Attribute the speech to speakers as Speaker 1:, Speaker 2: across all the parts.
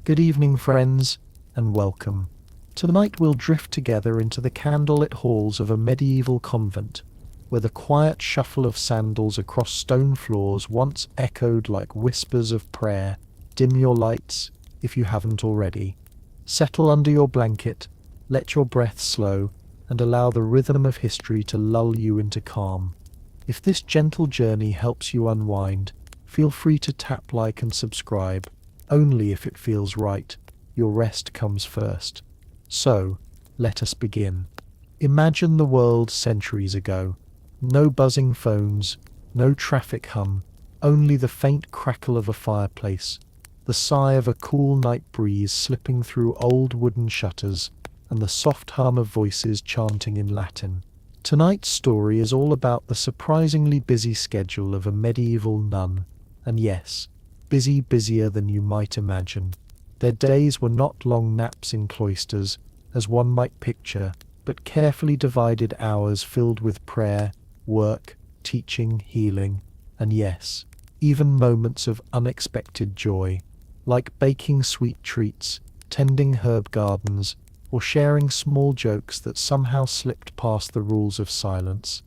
Speaker 1: Good evening, friends, and welcome. Tonight we'll drift together into the candlelit halls of a medieval convent, where the quiet shuffle of sandals across stone floors once echoed like whispers of prayer. Dim your lights, if you haven't already. Settle under your blanket, let your breath slow, and allow the rhythm of history to lull you into calm. If this gentle journey helps you unwind, feel free to tap like and subscribe. Only if it feels right. Your rest comes first. So, let us begin. Imagine the world centuries ago. No buzzing phones, no traffic hum, only the faint crackle of a fireplace, the sigh of a cool night breeze slipping through old wooden shutters, and the soft hum of voices chanting in Latin. Tonight's story is all about the surprisingly busy schedule of a medieval nun. And yes, busier than you might imagine. Their days were not long naps in cloisters, as one might picture, but carefully divided hours filled with prayer, work, teaching, healing, and yes, even moments of unexpected joy, like baking sweet treats, tending herb gardens, or sharing small jokes that somehow slipped past the rules of silence.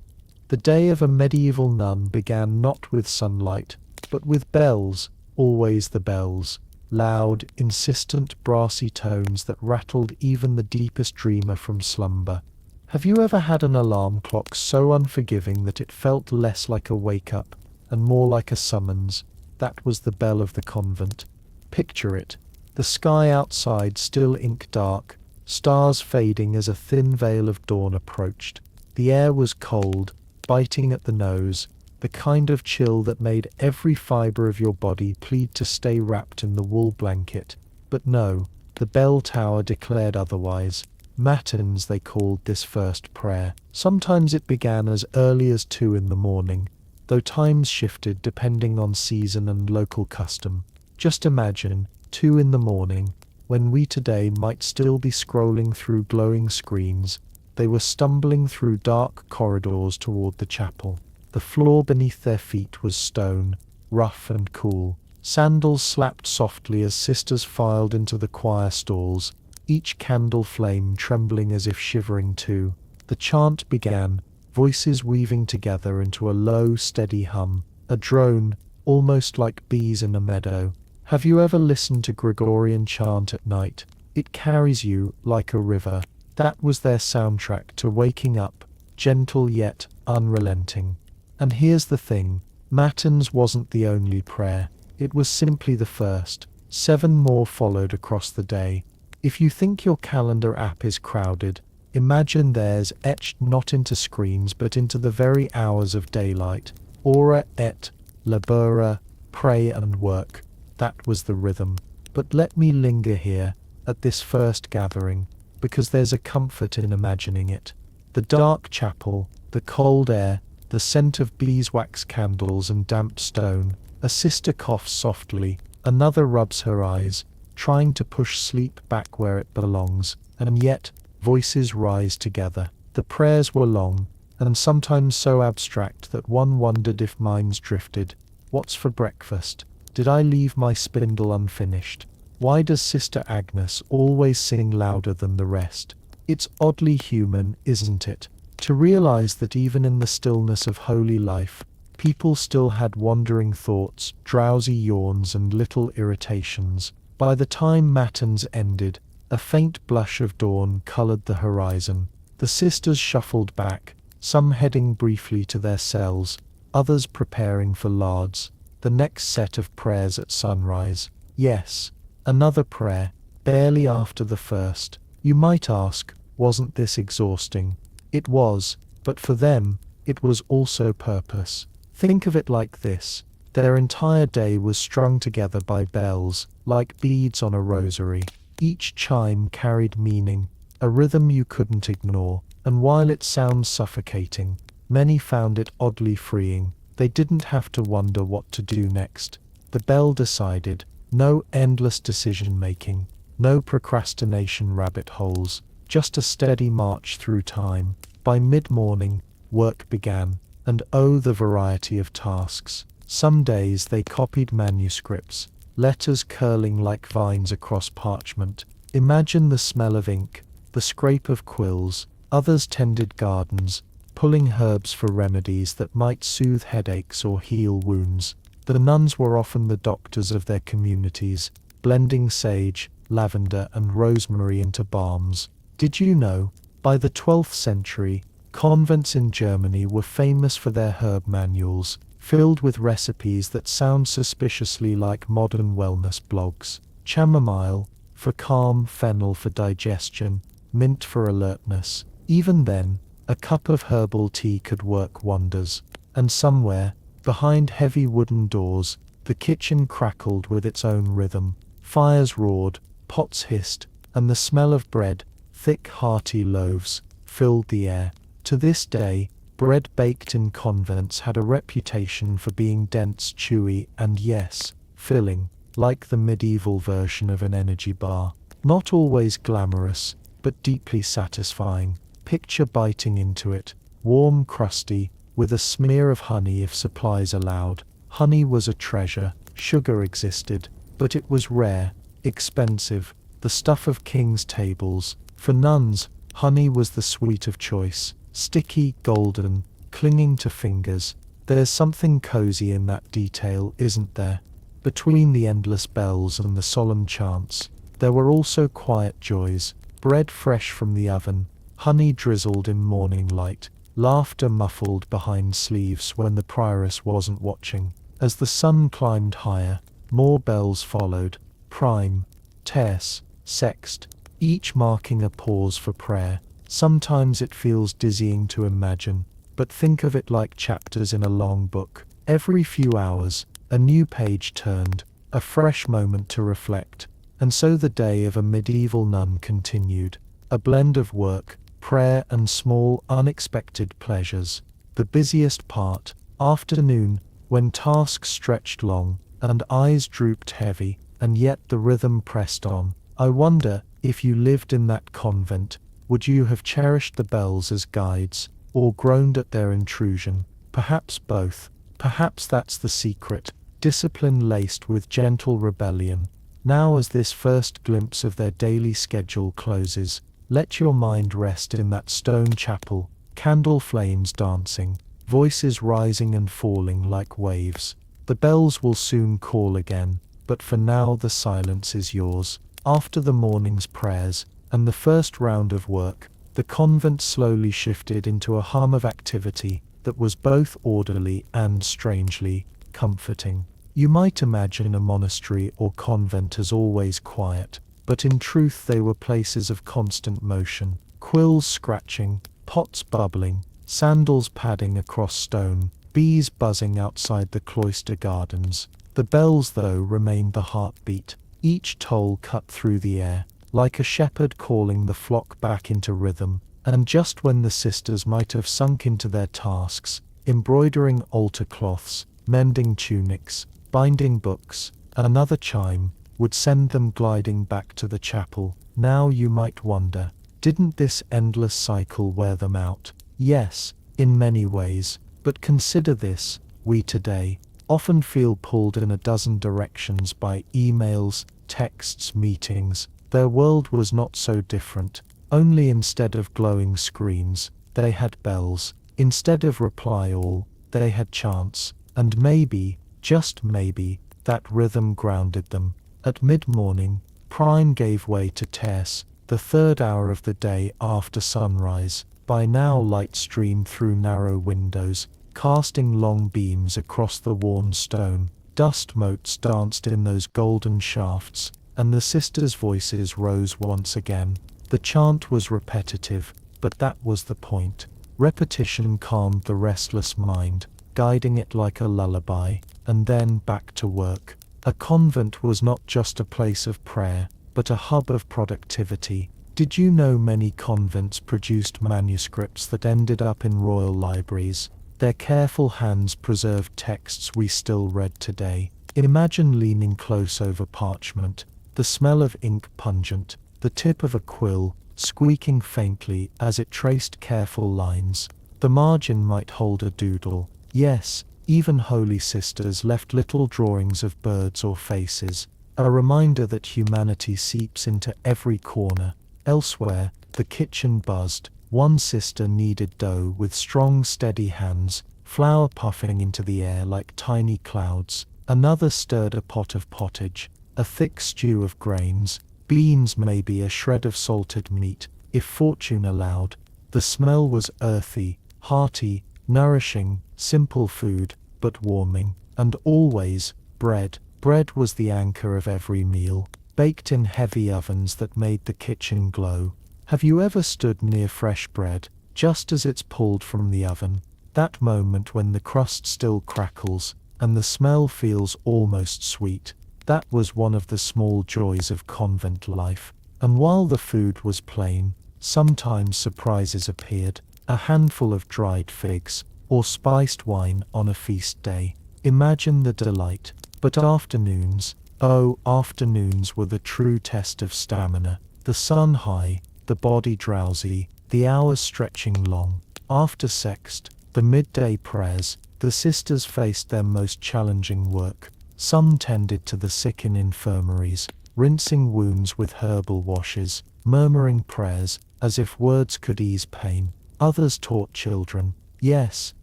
Speaker 1: The day of a medieval nun began not with sunlight, but with bells, always the bells, loud, insistent, brassy tones that rattled even the deepest dreamer from slumber. Have you ever had an alarm clock so unforgiving that it felt less like a wake-up and more like a summons? That was the bell of the convent. Picture it, the sky outside still ink-dark, stars fading as a thin veil of dawn approached. The air was cold, biting at the nose, the kind of chill that made every fibre of your body plead to stay wrapped in the wool blanket. But no, the bell tower declared otherwise. Matins, they called this first prayer. Sometimes it began as early as 2 in the morning, though times shifted depending on season and local custom. Just imagine, 2 in the morning, when we today might still be scrolling through glowing screens. They were stumbling through dark corridors toward the chapel. The floor beneath their feet was stone, rough and cool. Sandals slapped softly as sisters filed into the choir stalls, each candle flame trembling as if shivering too. The chant began, voices weaving together into a low, steady hum, a drone, almost like bees in a meadow. Have you ever listened to Gregorian chant at night? It carries you like a river. That was their soundtrack to waking up, gentle yet unrelenting. And here's the thing, Matins wasn't the only prayer. It was simply the first. 7 more followed across the day. If you think your calendar app is crowded, imagine theirs etched not into screens but into the very hours of daylight. Ora et labora, pray and work. That was the rhythm. But let me linger here, at this first gathering, because there's a comfort in imagining it. The dark chapel, the cold air, the scent of beeswax candles and damp stone. A sister coughs softly, another rubs her eyes, trying to push sleep back where it belongs, and yet voices rise together. The prayers were long, and sometimes so abstract that one wondered if minds drifted. What's for breakfast? Did I leave my spindle unfinished? Why does Sister Agnes always sing louder than the rest? It's oddly human, isn't it? To realize that even in the stillness of holy life, people still had wandering thoughts, drowsy yawns and little irritations. By the time Matins ended, a faint blush of dawn colored the horizon. The sisters shuffled back, some heading briefly to their cells, others preparing for lards. The next set of prayers at sunrise. Yes, another prayer, barely after the first. You might ask, wasn't this exhausting? It was, but for them, it was also purpose. Think of it like this. Their entire day was strung together by bells, like beads on a rosary. Each chime carried meaning, a rhythm you couldn't ignore, and while it sounds suffocating, many found it oddly freeing. They didn't have to wonder what to do next. The bell decided. No endless decision-making, no procrastination rabbit holes, just a steady march through time. By mid-morning, work began, and oh, the variety of tasks. Some days they copied manuscripts, letters curling like vines across parchment. Imagine the smell of ink, the scrape of quills. Others tended gardens, pulling herbs for remedies that might soothe headaches or heal wounds. The nuns were often the doctors of their communities, blending sage, lavender, and rosemary into balms. Did you know, by the 12th century, convents in Germany were famous for their herb manuals, filled with recipes that sound suspiciously like modern wellness blogs. Chamomile for calm, fennel for digestion, mint for alertness. Even then, a cup of herbal tea could work wonders. And somewhere, behind heavy wooden doors, the kitchen crackled with its own rhythm. Fires roared, pots hissed, and the smell of bread, thick hearty loaves, filled the air. To this day, bread baked in convents had a reputation for being dense, chewy, and yes, filling, like the medieval version of an energy bar. Not always glamorous, but deeply satisfying. Picture biting into it, warm, crusty, with a smear of honey if supplies allowed. Honey was a treasure, sugar existed, but it was rare, expensive, the stuff of kings' tables. For nuns, honey was the sweet of choice, sticky, golden, clinging to fingers. There's something cozy in that detail, isn't there? Between the endless bells and the solemn chants, there were also quiet joys, bread fresh from the oven, honey drizzled in morning light, laughter muffled behind sleeves when the prioress wasn't watching. As the sun climbed higher, more bells followed, prime, terce, sext, each marking a pause for prayer. Sometimes it feels dizzying to imagine, but think of it like chapters in a long book. Every few hours, a new page turned, a fresh moment to reflect. And so the day of a medieval nun continued, a blend of work, prayer, and small, unexpected pleasures. The busiest part, afternoon, when tasks stretched long, and eyes drooped heavy, and yet the rhythm pressed on. I wonder, if you lived in that convent, would you have cherished the bells as guides, or groaned at their intrusion? Perhaps both. Perhaps that's the secret, discipline laced with gentle rebellion. Now, as this first glimpse of their daily schedule closes, let your mind rest in that stone chapel, candle flames dancing, voices rising and falling like waves. The bells will soon call again, but for now the silence is yours. After the morning's prayers and the first round of work, the convent slowly shifted into a hum of activity that was both orderly and strangely comforting. You might imagine a monastery or convent as always quiet, but in truth they were places of constant motion, quills scratching, pots bubbling, sandals padding across stone, bees buzzing outside the cloister gardens. The bells, though, remained the heartbeat, each toll cut through the air, like a shepherd calling the flock back into rhythm. And just when the sisters might have sunk into their tasks, embroidering altar cloths, mending tunics, binding books, another chime would send them gliding back to the chapel. Now you might wonder, didn't this endless cycle wear them out? Yes, in many ways, but consider this, we today often feel pulled in a dozen directions by emails, texts, meetings. Their world was not so different, only instead of glowing screens, they had bells. Instead of reply all, they had chants, and maybe, just maybe, that rhythm grounded them. At mid-morning, prime gave way to terce, the third hour of the day after sunrise. By now light streamed through narrow windows, casting long beams across the worn stone. Dust motes danced in those golden shafts, and the sisters' voices rose once again. The chant was repetitive, but that was the point. Repetition calmed the restless mind, guiding it like a lullaby. And then back to work. A convent was not just a place of prayer, but a hub of productivity. Did you know many convents produced manuscripts that ended up in royal libraries? Their careful hands preserved texts we still read today. Imagine leaning close over parchment, the smell of ink pungent, the tip of a quill squeaking faintly as it traced careful lines. The margin might hold a doodle. Yes, even holy sisters left little drawings of birds or faces. a reminder that humanity seeps into every corner. Elsewhere, the kitchen buzzed. One sister kneaded dough with strong, steady hands, flour puffing into the air like tiny clouds. Another stirred a pot of pottage, a thick stew of grains, beans, maybe a shred of salted meat, if fortune allowed. The smell was earthy, hearty, nourishing, simple food, but warming. And always, bread. Bread was the anchor of every meal, baked in heavy ovens that made the kitchen glow. Have you ever stood near fresh bread, just as it's pulled from the oven? That moment when the crust still crackles, and the smell feels almost sweet. That was one of the small joys of convent life. And while the food was plain, sometimes surprises appeared, a handful of dried figs, or spiced wine on a feast day. Imagine the delight. But afternoons, oh, afternoons were the true test of stamina. The sun high, the body drowsy, the hours stretching long. After sext, the midday prayers, the sisters faced their most challenging work. Some tended to the sick in infirmaries, rinsing wounds with herbal washes, murmuring prayers, as if words could ease pain. Others taught children. Yes,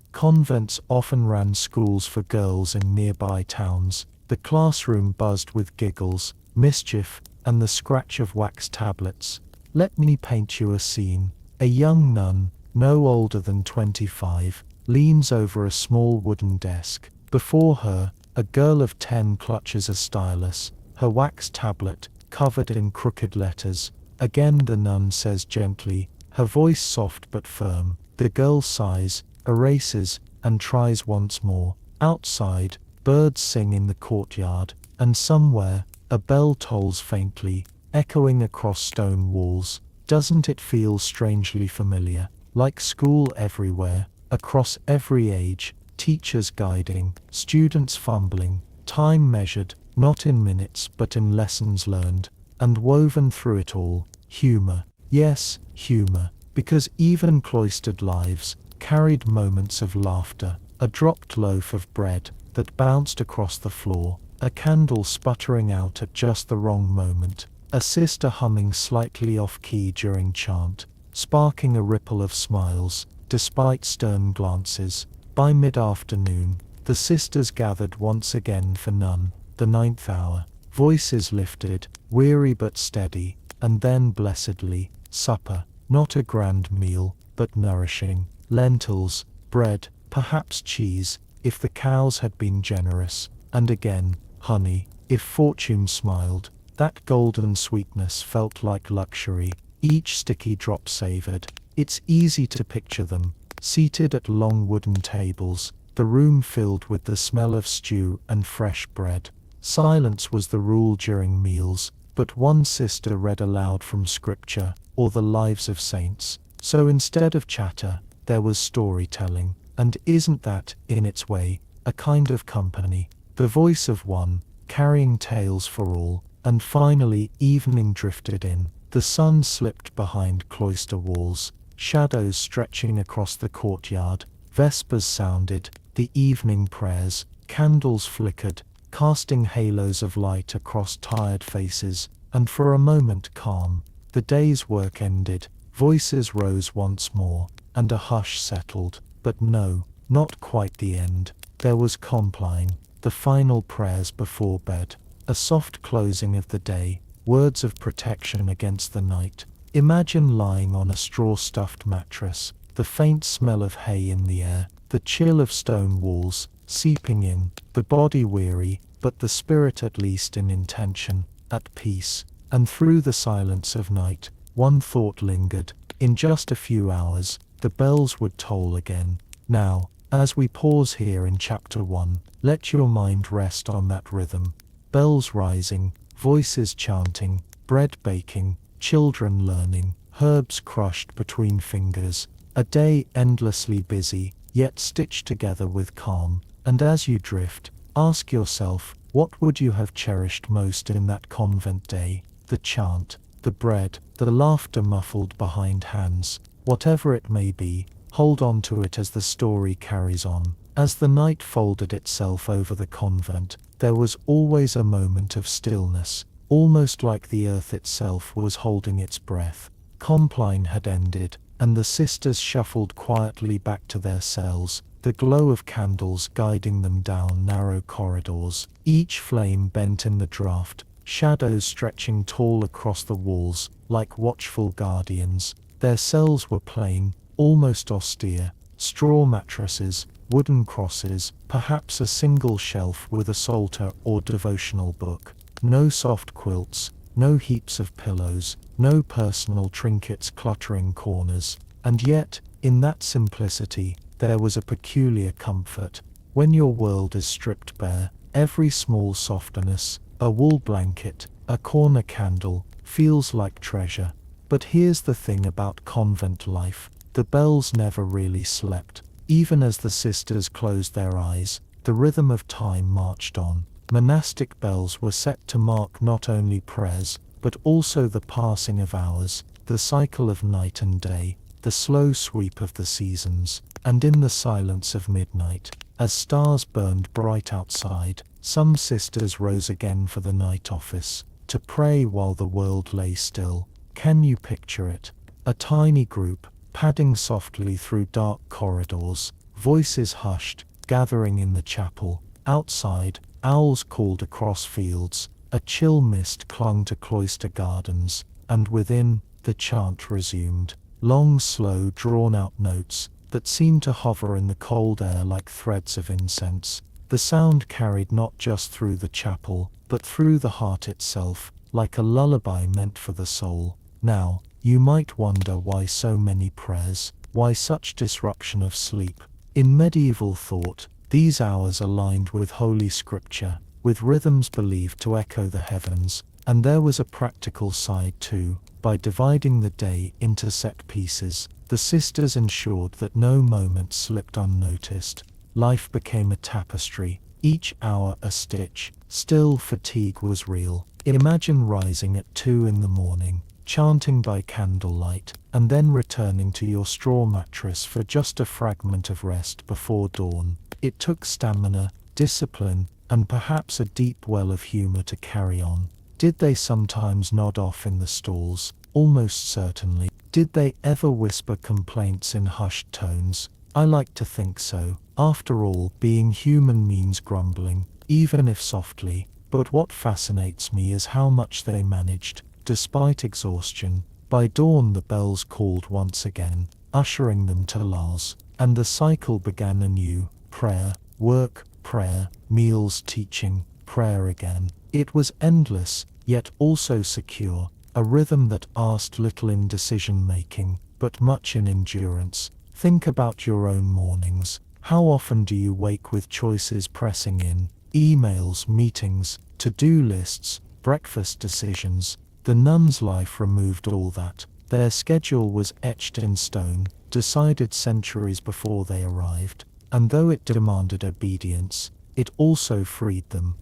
Speaker 1: convents often ran schools for girls in nearby towns. The classroom buzzed with giggles, mischief, and the scratch of wax tablets. Let me paint you a scene. A young nun, no older than 25, leans over a small wooden desk. Before her, a girl of 10 clutches a stylus, her wax tablet covered in crooked letters. Again the nun says gently, her voice soft but firm. The girl sighs, erases, and tries once more. Outside, birds sing in the courtyard, and somewhere, a bell tolls faintly, echoing across stone walls. Doesn't it feel strangely familiar? Like school everywhere, across every age, teachers guiding, students fumbling, time measured, not in minutes but in lessons learned, and woven through it all, humor. Yes, humor, because even cloistered lives carried moments of laughter, a dropped loaf of bread that bounced across the floor, a candle sputtering out at just the wrong moment, a sister humming slightly off-key during chant, sparking a ripple of smiles, despite stern glances. By mid-afternoon, the sisters gathered once again for none, the 9th hour, voices lifted, weary but steady, and then blessedly, supper, not a grand meal, but nourishing, lentils, bread, perhaps cheese, if the cows had been generous, and again, honey, if fortune smiled. That golden sweetness felt like luxury, each sticky drop savored. It's easy to picture them, seated at long wooden tables, the room filled with the smell of stew and fresh bread. Silence was the rule during meals, but one sister read aloud from scripture, or the lives of saints. So instead of chatter, there was storytelling. And isn't that, in its way, a kind of company? The voice of one, carrying tales for all. And finally evening drifted in. The sun slipped behind cloister walls, shadows stretching across the courtyard. Vespers sounded, the evening prayers, candles flickered, casting halos of light across tired faces, and for a moment calm. The day's work ended, voices rose once more, and a hush settled. But no, not quite the end. There was compline, the final prayers before bed. A soft closing of the day, words of protection against the night. Imagine lying on a straw-stuffed mattress, the faint smell of hay in the air, the chill of stone walls, seeping in, the body weary, but the spirit at least in intention, at peace. And through the silence of night, one thought lingered. In just a few hours, the bells would toll again. Now, as we pause here in chapter 1, let your mind rest on that rhythm. Bells rising, voices chanting, bread baking, children learning, herbs crushed between fingers, a day endlessly busy, yet stitched together with calm. And as you drift, ask yourself, what would you have cherished most in that convent day? The chant, the bread, the laughter muffled behind hands. Whatever it may be, hold on to it as the story carries on. As the night folded itself over the convent, there was always a moment of stillness, almost like the earth itself was holding its breath. Compline had ended, and the sisters shuffled quietly back to their cells, the glow of candles guiding them down narrow corridors, each flame bent in the draught, shadows stretching tall across the walls, like watchful guardians. Their cells were plain, almost austere, straw mattresses, wooden crosses, perhaps a single shelf with a psalter or devotional book. No soft quilts, no heaps of pillows, no personal trinkets cluttering corners. And yet, in that simplicity, there was a peculiar comfort. When your world is stripped bare, every small softness, a wool blanket, a corner candle, feels like treasure. But here's the thing about convent life: the bells never really slept. Even as the sisters closed their eyes, the rhythm of time marched on. Monastic bells were set to mark not only prayers, but also the passing of hours, the cycle of night and day, the slow sweep of the seasons. And in the silence of midnight, as stars burned bright outside, some sisters rose again for the night office, to pray while the world lay still. Can you picture it? A tiny group, padding softly through dark corridors, voices hushed, gathering in the chapel. Outside, owls called across fields, a chill mist clung to cloister gardens, and within, the chant resumed. Long, slow, drawn-out notes that seemed to hover in the cold air like threads of incense. The sound carried not just through the chapel, but through the heart itself, like a lullaby meant for the soul. Now, you might wonder why so many prayers, why such disruption of sleep. In medieval thought, these hours aligned with Holy Scripture, with rhythms believed to echo the heavens, and there was a practical side too. By dividing the day into set pieces, the sisters ensured that no moment slipped unnoticed. Life became a tapestry, each hour a stitch. Still, fatigue was real. Imagine rising at 2 in the morning, chanting by candlelight, and then returning to your straw mattress for just a fragment of rest before dawn. It took stamina, discipline, and perhaps a deep well of humor to carry on. Did they sometimes nod off in the stalls? Almost certainly. Did they ever whisper complaints in hushed tones? I like to think so. After all, being human means grumbling, even if softly. But what fascinates me is how much they managed, despite exhaustion. By dawn the bells called once again, ushering them to Lars, and the cycle began anew. Prayer, work, prayer, meals, teaching, prayer again. It was endless, yet also secure, a rhythm that asked little in decision-making, but much in endurance. Think about your own mornings. How often do you wake with choices pressing in? Emails, meetings, to-do lists, breakfast decisions. The nuns' life removed all that. Their schedule was etched in stone, decided centuries before they arrived. And though it demanded obedience, it also freed them.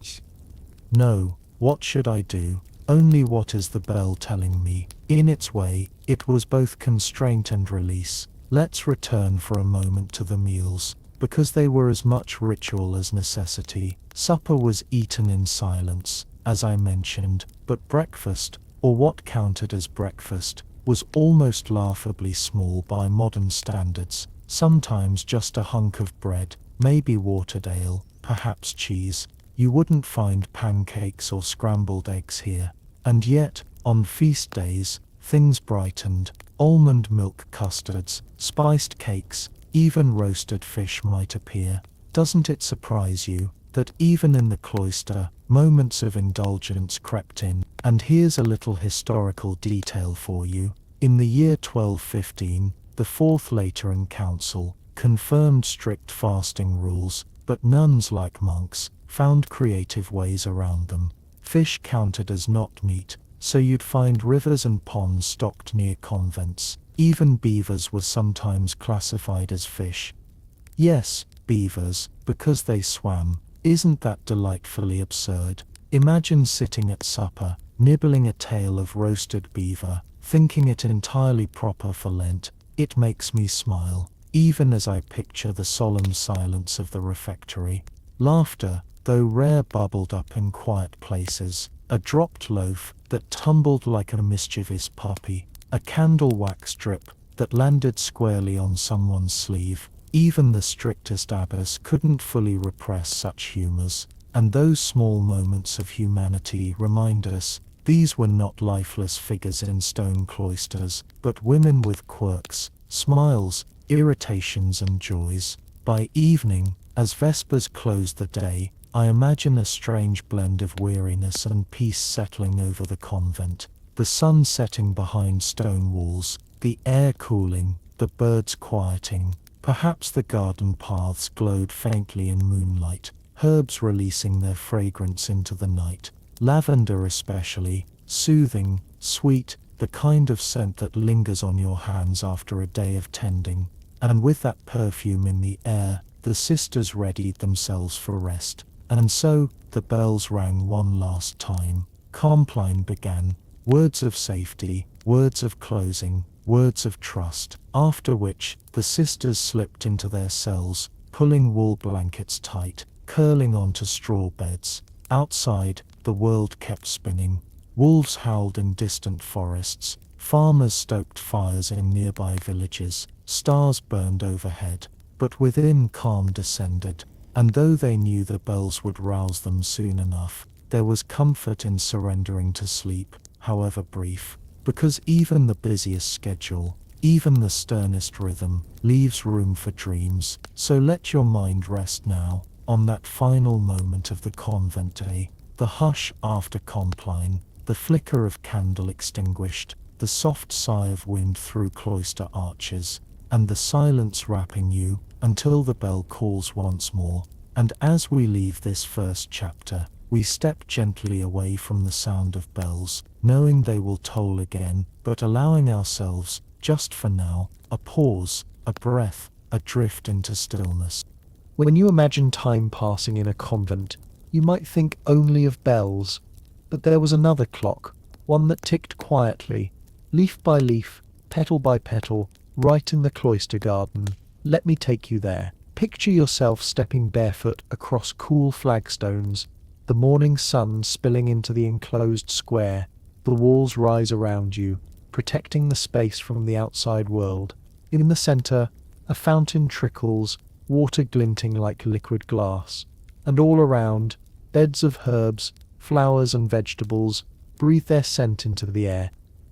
Speaker 1: No, what should I do? Only what is the bell telling me? In its way, it was both constraint and release. Let's return for a moment to the meals, because they were as much ritual as necessity. Supper was eaten in silence, as I mentioned, but breakfast, or what counted as breakfast, was almost laughably small by modern standards. Sometimes just a hunk of bread, maybe watered ale, perhaps cheese. You wouldn't find pancakes or scrambled eggs here. And yet, on feast days, things brightened. Almond milk custards, spiced cakes, even roasted fish might appear. Doesn't it surprise you that even in the cloister, moments of indulgence crept in? And here's a little historical detail for you. In the year 1215, the Fourth Lateran Council confirmed strict fasting rules, but nuns, like monks, found creative ways around them. Fish counted as not meat, so you'd find rivers and ponds stocked near convents. Even beavers were sometimes classified as fish. Yes, beavers, because they swam. Isn't that delightfully absurd? Imagine sitting at supper, nibbling a tail of roasted beaver, thinking it entirely proper for Lent. It makes me smile, even as I picture the solemn silence of the refectory. Laughter, though rare, bubbled up in quiet places. A dropped loaf that tumbled like a mischievous puppy. A candle wax drip that landed squarely on someone's sleeve. Even the strictest abbess couldn't fully repress such humours. And those small moments of humanity remind us these were not lifeless figures in stone cloisters, but women with quirks, smiles, irritations and joys. By evening, as Vespers closed the day, I imagine a strange blend of weariness and peace settling over the convent. The sun setting behind stone walls, the air cooling, the birds quieting. Perhaps the garden paths glowed faintly in moonlight, herbs releasing their fragrance into the night. Lavender especially, soothing, sweet, the kind of scent that lingers on your hands after a day of tending. And with that perfume in the air, the sisters readied themselves for rest. And so, the bells rang one last time. Compline began. Words of safety, words of closing, words of trust. After which, the sisters slipped into their cells, pulling wool blankets tight, curling onto straw beds. Outside, the world kept spinning. Wolves howled in distant forests. Farmers stoked fires in nearby villages. Stars burned overhead. But within, calm descended. And though they knew the bells would rouse them soon enough, there was comfort in surrendering to sleep, however brief. Because even the busiest schedule, even the sternest rhythm, leaves room for dreams. So let your mind rest now, on that final moment of the convent day. The hush after compline, the flicker of candle extinguished, the soft sigh of wind through cloister arches, and the silence wrapping you until the bell calls once more. And as we leave this first chapter, we step gently away from the sound of bells, knowing they will toll again, but allowing ourselves, just for now, a pause, a breath, a drift into stillness.
Speaker 2: When you imagine time passing in a convent, you might think only of bells, but there was another clock, one that ticked quietly, leaf by leaf, petal by petal, right in the cloister garden. Let me take you there. Picture yourself stepping barefoot across cool flagstones, the morning sun spilling into the enclosed square. The walls rise around you, protecting the space from the outside world. In the center, a fountain trickles, water glinting like liquid glass. And all around, beds of herbs, flowers and vegetables breathe their scent into the air.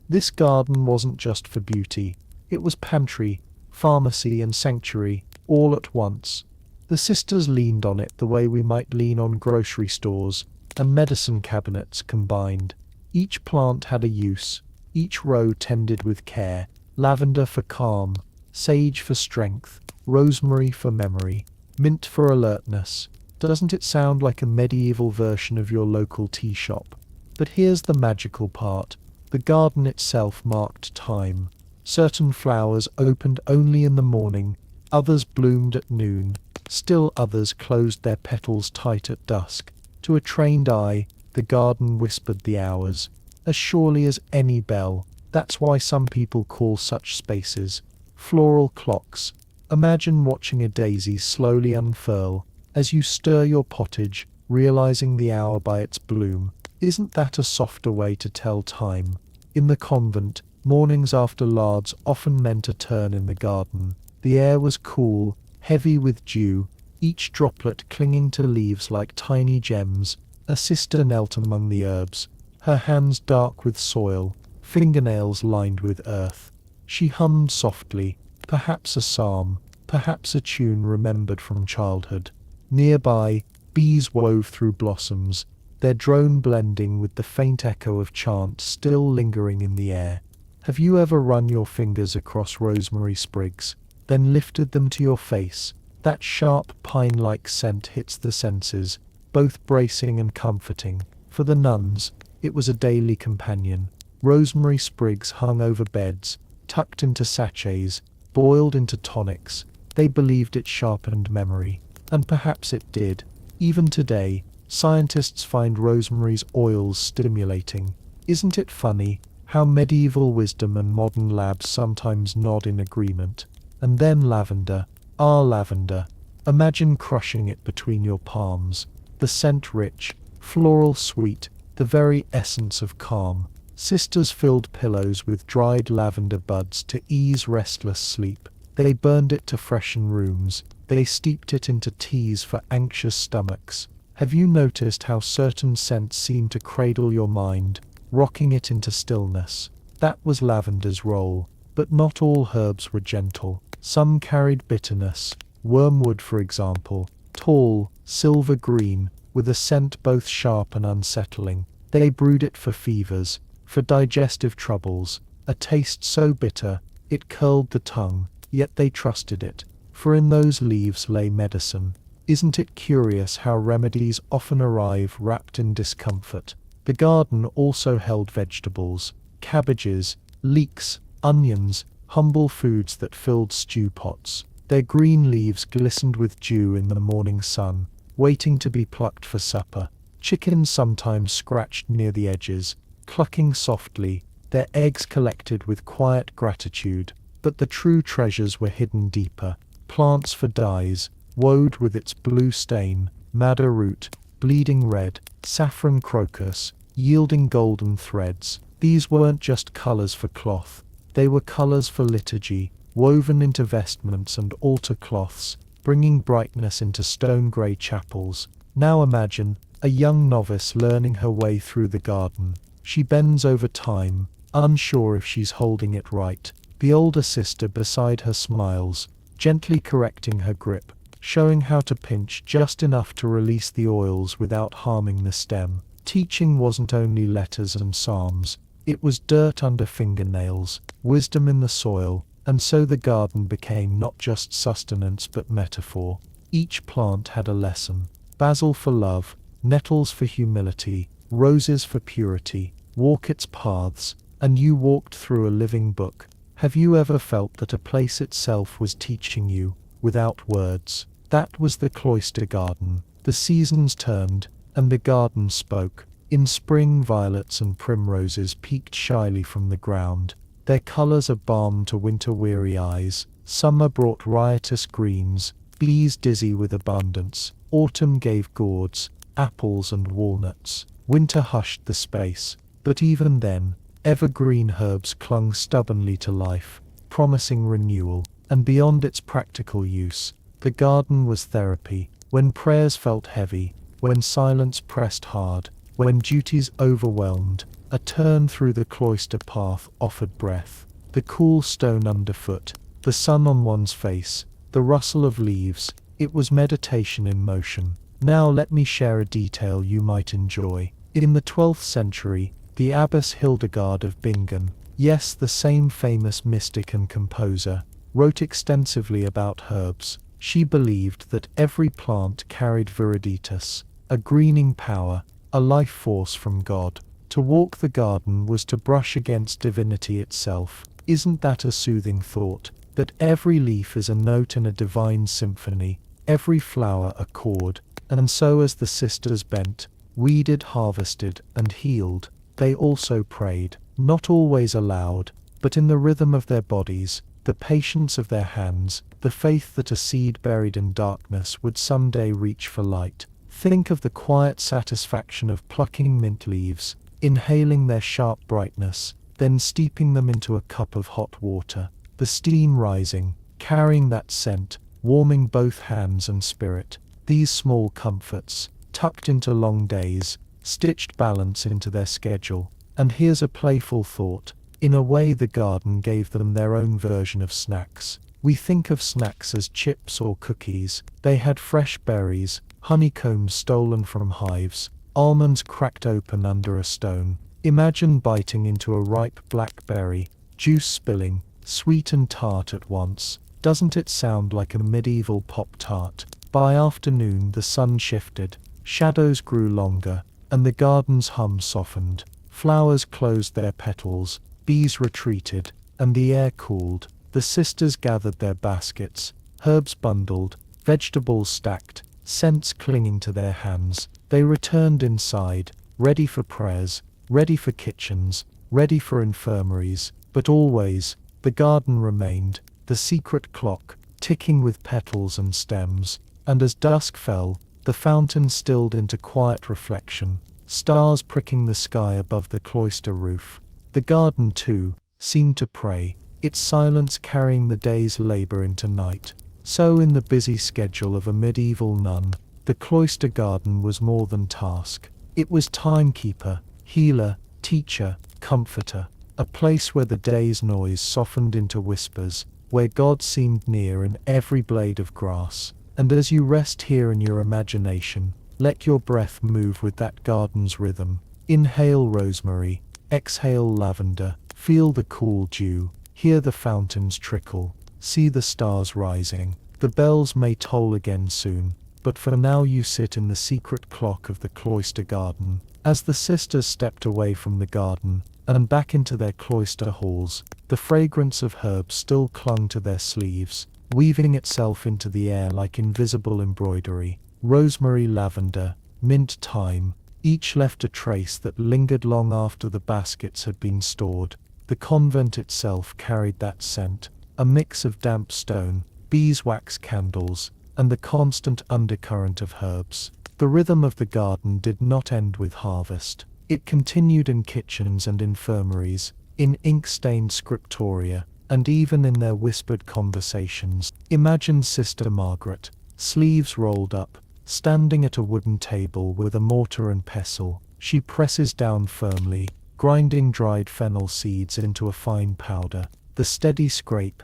Speaker 2: This garden wasn't just for beauty. It was pantry, pharmacy and sanctuary, all at once. The sisters leaned on it the way we might lean on grocery stores and medicine cabinets combined. Each plant had a use, each row tended with care. Lavender for calm, sage for strength, rosemary for memory, mint for alertness. Doesn't it sound like a medieval version of your local tea shop? But here's the magical part. The garden itself marked time. Certain flowers opened only in the morning, others bloomed at noon, still others closed their petals tight at dusk. To a trained eye, the garden whispered the hours, as surely as any bell. That's why some people call such spaces floral clocks. Imagine watching a daisy slowly unfurl as you stir your pottage, realizing the hour by its bloom. Isn't that a softer way to tell time? In the convent, mornings after lards often meant a turn in the garden. The air was cool, heavy with dew, each droplet clinging to leaves like tiny gems. A sister knelt among the herbs, her hands dark with soil, fingernails lined with earth. She hummed softly, perhaps a psalm, perhaps a tune remembered from childhood. Nearby, bees wove through blossoms, their drone blending with the faint echo of chant still lingering in the air. Have you ever run your fingers across rosemary sprigs, then lifted them to your face? That sharp pine-like scent hits the senses, both bracing and comforting. For the nuns, it was a daily companion. Rosemary sprigs hung over beds, tucked into sachets, boiled into tonics. They believed it sharpened memory, and perhaps it did. Even today, scientists find rosemary's oils stimulating. Isn't it funny how medieval wisdom and modern labs sometimes nod in agreement? And then lavender. Ah, lavender. Imagine crushing it between your palms,
Speaker 1: the scent rich, floral sweet, the very essence of calm. Sisters filled pillows with dried lavender buds to ease restless sleep. They burned it to freshen rooms. They steeped it into teas for anxious stomachs. Have you noticed how certain scents seem to cradle your mind, rocking it into stillness? That was lavender's role. But not all herbs were gentle. Some carried bitterness. Wormwood, for example, tall, silver green, with a scent both sharp and unsettling. They brewed it for fevers, for digestive troubles, a taste so bitter, it curled the tongue, yet they trusted it, for in those leaves lay medicine. Isn't it curious how remedies often arrive wrapped in discomfort? The garden also held vegetables, cabbages, leeks, onions, humble foods that filled stew pots. Their green leaves glistened with dew in the morning sun, waiting to be plucked for supper. Chickens sometimes scratched near the edges, clucking softly, their eggs collected with quiet gratitude. But the true treasures were hidden deeper. Plants for dyes, woad with its blue stain, madder root, bleeding red, saffron crocus, yielding golden threads. These weren't just colours for cloth, they were colours for liturgy, woven into vestments and altar cloths, bringing brightness into stone-grey chapels. Now imagine a young novice learning her way through the garden. She bends over time, unsure if she's holding it right. The older sister beside her smiles, gently correcting her grip, showing how to pinch just enough to release the oils without harming the stem. Teaching wasn't only letters and psalms, it was dirt under fingernails, wisdom in the soil, and so the garden became not just sustenance but metaphor. Each plant had a lesson: basil for love, nettles for humility, roses for purity. Walk its paths, and you walked through a living book. Have you ever felt that a place itself was teaching you, without words? That was the cloister garden. The seasons turned, and the garden spoke. In spring, violets and primroses peeked shyly from the ground, their colours a balm to winter-weary eyes. Summer brought riotous greens, bees dizzy with abundance. Autumn gave gourds, apples and walnuts. Winter hushed the space, but even then, evergreen herbs clung stubbornly to life, promising renewal. And beyond its practical use, the garden was therapy. When prayers felt heavy, when silence pressed hard, when duties overwhelmed, a turn through the cloister path offered breath. The cool stone underfoot, the sun on one's face, the rustle of leaves, it was meditation in motion. Now let me share a detail you might enjoy. In the 12th century, the Abbess Hildegard of Bingen, yes, the same famous mystic and composer, wrote extensively about herbs. She believed that every plant carried viriditas, a greening power, a life force from God. To walk the garden was to brush against divinity itself. Isn't that a soothing thought? That every leaf is a note in a divine symphony, every flower a chord. And so as the sisters bent, weeded, harvested, and healed, they also prayed, not always aloud, but in the rhythm of their bodies, the patience of their hands, the faith that a seed buried in darkness would someday reach for light. Think of the quiet satisfaction of plucking mint leaves, inhaling their sharp brightness, then steeping them into a cup of hot water, the steam rising, carrying that scent, warming both hands and spirit. These small comforts, tucked into long days, stitched balance into their schedule. And here's a playful thought. In a way, the garden gave them their own version of snacks. We think of snacks as chips or cookies. They had fresh berries, honeycombs stolen from hives, almonds cracked open under a stone. Imagine biting into a ripe blackberry, juice spilling, sweet and tart at once. Doesn't it sound like a medieval Pop-Tart? By afternoon the sun shifted, shadows grew longer, and the garden's hum softened. Flowers closed their petals, bees retreated, and the air cooled. The sisters gathered their baskets, herbs bundled, vegetables stacked, scents clinging to their hands. They returned inside, ready for prayers, ready for kitchens, ready for infirmaries. But always, the garden remained, the secret clock, ticking with petals and stems. And as dusk fell,
Speaker 2: The fountain stilled into quiet reflection, stars pricking the sky above the cloister roof. The garden, too, seemed to pray, its silence carrying the day's labor into night. So in the busy schedule of a medieval nun, the cloister garden was more than task. It was timekeeper, healer, teacher, comforter, a place where the day's noise softened into whispers, where God seemed near in every blade of grass. And as you rest here in your imagination, let your breath move with that garden's rhythm. Inhale rosemary, exhale lavender, feel the cool dew, hear the fountains trickle, see the stars rising. The bells may toll again soon, but for now you sit in the secret clock of the cloister garden. As the sisters stepped away from the garden and back into their cloister halls, the fragrance of herbs still clung to their sleeves, weaving itself into the air like invisible embroidery. Rosemary, lavender, mint, thyme, each left a trace that lingered long after the baskets had been stored. The convent itself carried that scent, a mix of damp stone, beeswax candles, and the constant undercurrent of herbs. The rhythm of the garden did not end with harvest. It continued in kitchens and infirmaries, in ink-stained scriptoria, and even in their whispered conversations. Imagine Sister Margaret, sleeves rolled up, standing at a wooden table with a mortar and pestle. She presses down firmly, grinding dried fennel seeds into a fine powder. The steady scrape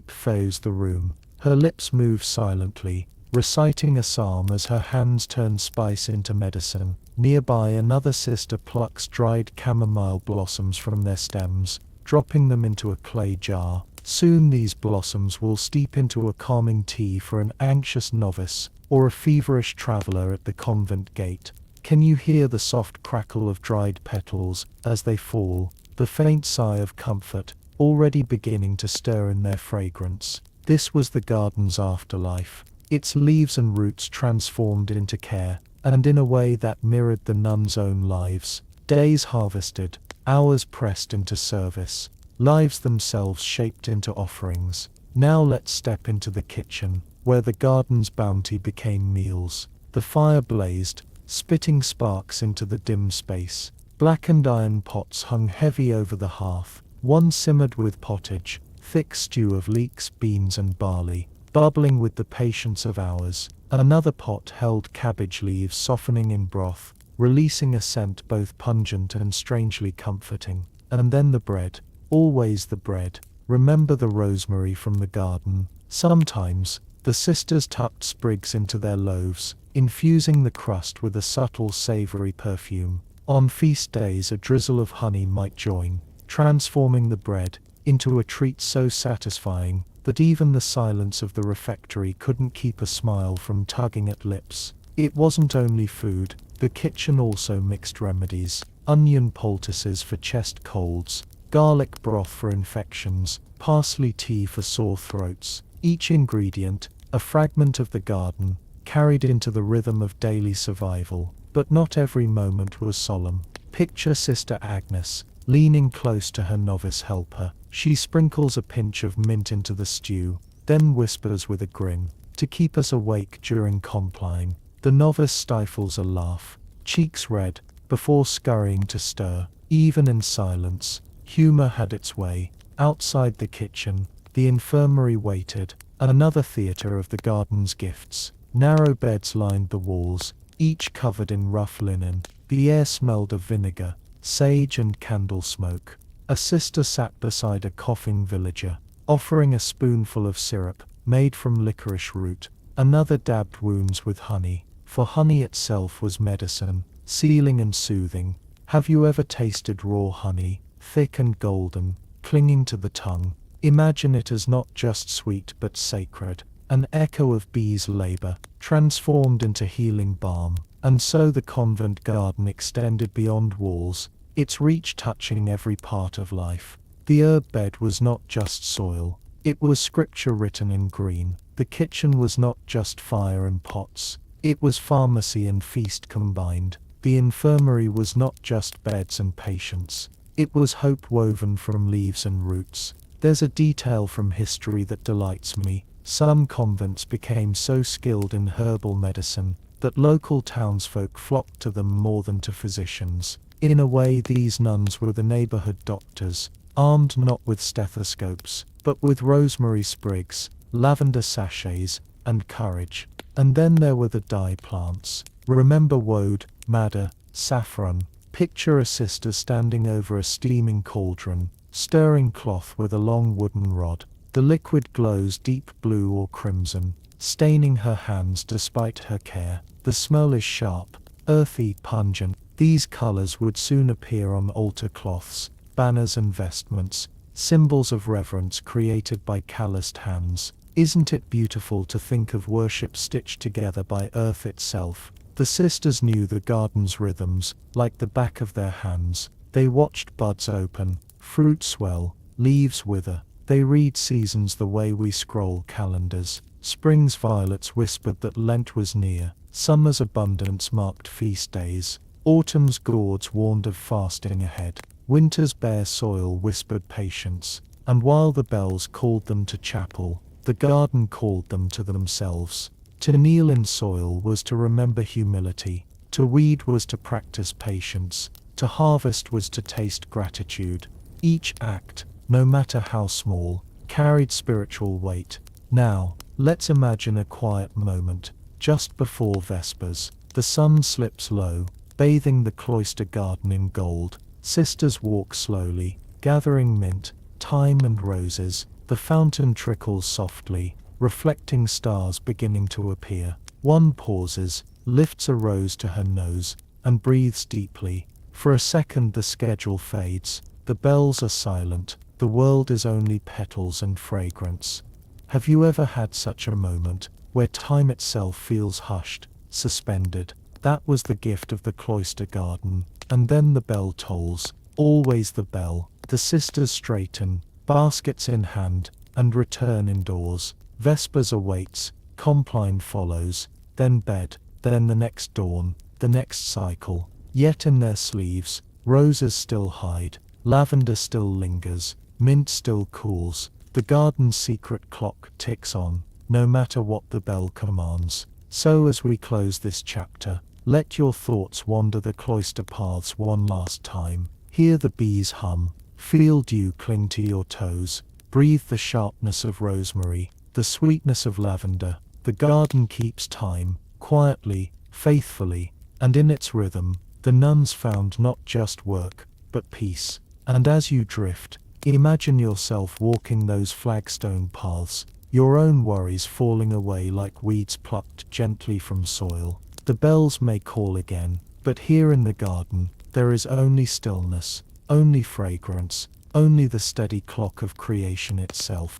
Speaker 2: fills the room. Her lips move silently, reciting a psalm as her hands turn spice into medicine. Nearby, another sister plucks dried chamomile blossoms from their stems, dropping them into a clay jar. Soon these blossoms will steep into a calming tea for an anxious novice or a feverish traveler at the convent gate. Can you hear the soft crackle of dried petals as they fall, the faint sigh of comfort already beginning to stir in their fragrance? This was the garden's afterlife, its leaves and roots transformed into care, and in a way that mirrored the nuns' own lives. Days harvested, hours pressed into service, lives themselves shaped into offerings. Now let's step into the kitchen, where the garden's bounty became meals. The fire blazed, spitting sparks into the dim space. Blackened iron pots hung heavy over the hearth. One simmered with pottage, thick stew of leeks, beans and barley, bubbling with the patience of hours. Another pot held cabbage leaves softening in broth, releasing a scent both pungent and strangely comforting. And then the bread, always the bread. Remember the rosemary from the garden. Sometimes, the sisters tucked sprigs into their loaves, infusing the crust with a subtle savory perfume. On feast days, a drizzle of honey might join, transforming the bread into a treat so satisfying that even the silence of the refectory couldn't keep a smile from tugging at lips. It wasn't only food, the kitchen also mixed remedies: onion poultices for chest colds, garlic broth for infections, parsley tea for sore throats. Each ingredient, a fragment of the garden, carried into the rhythm of daily survival. But not every moment was solemn. Picture Sister Agnes, leaning close to her novice helper. She sprinkles a pinch of mint into the stew, then whispers with a grin, "To keep us awake during compline." The novice stifles a laugh, cheeks red, before scurrying to stir. Even in silence, humor had its way. Outside the kitchen, the infirmary waited, another theater of the garden's gifts. Narrow beds lined the walls, each covered in rough linen. The air smelled of vinegar, sage and candle smoke. A sister sat beside a coughing villager, offering a spoonful of syrup, made from licorice root. Another dabbed wounds with honey, for honey itself was medicine, sealing and soothing. Have you ever tasted raw honey, thick and golden, clinging to the tongue? Imagine it as not just sweet but sacred, an echo of bees' labor, transformed into healing balm. And so the convent garden extended beyond walls, its reach touching every part of life. The herb bed was not just soil, it was scripture written in green. The kitchen was not just fire and pots, it was pharmacy and feast combined. The infirmary was not just beds and patients, it was hope woven from leaves and roots. There's a detail from history that delights me. Some convents became so skilled in herbal medicine that local townsfolk flocked to them more than to physicians. In a way, these nuns were the neighborhood doctors, armed not with stethoscopes, but with rosemary sprigs, lavender sachets, and courage. And then there were the dye plants. Remember woad, madder, saffron. Picture a sister standing over a steaming cauldron, stirring cloth with a long wooden rod. The liquid glows deep blue or crimson, staining her hands despite her care. The smell is sharp, earthy, pungent. These colors would soon appear on altar cloths, banners and vestments, symbols of reverence created by calloused hands. Isn't it beautiful to think of worship stitched together by earth itself? The sisters knew the garden's rhythms, like the back of their hands. They watched buds open, fruit swell, leaves wither. They read seasons the way we scroll calendars. Spring's violets whispered that Lent was near. Summer's abundance marked feast days. Autumn's gourds warned of fasting ahead. Winter's bare soil whispered patience. And while the bells called them to chapel, the garden called them to themselves. To kneel in soil was to remember humility. To weed was to practice patience. To harvest was to taste gratitude. Each act, no matter how small, carried spiritual weight. Now, let's imagine a quiet moment, just before Vespers. The sun slips low, bathing the cloister garden in gold. Sisters walk slowly, gathering mint, thyme and roses. The fountain trickles softly, reflecting stars beginning to appear. One pauses, lifts a rose to her nose, and breathes deeply. For a second the schedule fades. The bells are silent. The world is only petals and fragrance. Have you ever had such a moment, where time itself feels hushed, suspended? That was the gift of the cloister garden. And then the bell tolls, always the bell. The sisters straighten, baskets in hand, and return indoors. Vespers awaits, compline follows, then bed, then the next dawn, the next cycle. Yet in their sleeves, roses still hide, lavender still lingers, mint still cools. The garden's secret clock ticks on, no matter what the bell commands. So as we close this chapter, let your thoughts wander the cloister paths one last time. Hear the bees hum, feel dew cling to your toes, breathe the sharpness of rosemary, the sweetness of lavender. The garden keeps time, quietly, faithfully, and in its rhythm, the nuns found not just work, but peace. And as you drift, imagine yourself walking those flagstone paths, your own worries falling away like weeds plucked gently from soil. The bells may call again, but here in the garden, there is only stillness, only fragrance, only the steady clock of creation itself.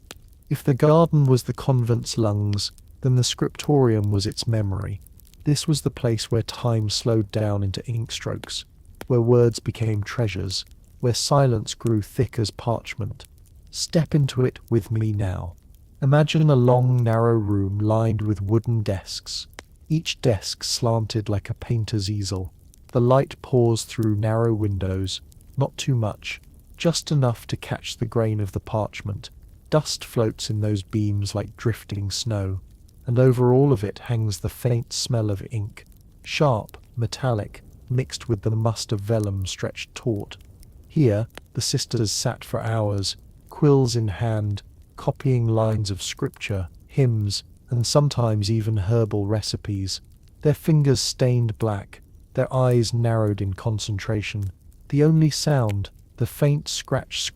Speaker 2: If the garden was the convent's lungs, then the scriptorium was its memory. This was the place where time slowed down into ink strokes, where words became treasures, where silence grew thick as parchment. Step into it with me now. Imagine a long, narrow room lined with wooden desks, each desk slanted like a painter's easel. The light pours through narrow windows, not too much, just enough to catch the grain of the parchment. Dust floats in those beams like drifting snow, and over all of it hangs the faint smell of ink, sharp, metallic, mixed with the must of vellum stretched taut. Here, the sisters sat for hours, quills in hand, copying lines of scripture, hymns, and sometimes even herbal recipes. Their fingers stained black, their eyes narrowed in concentration. The only sound, the faint scratch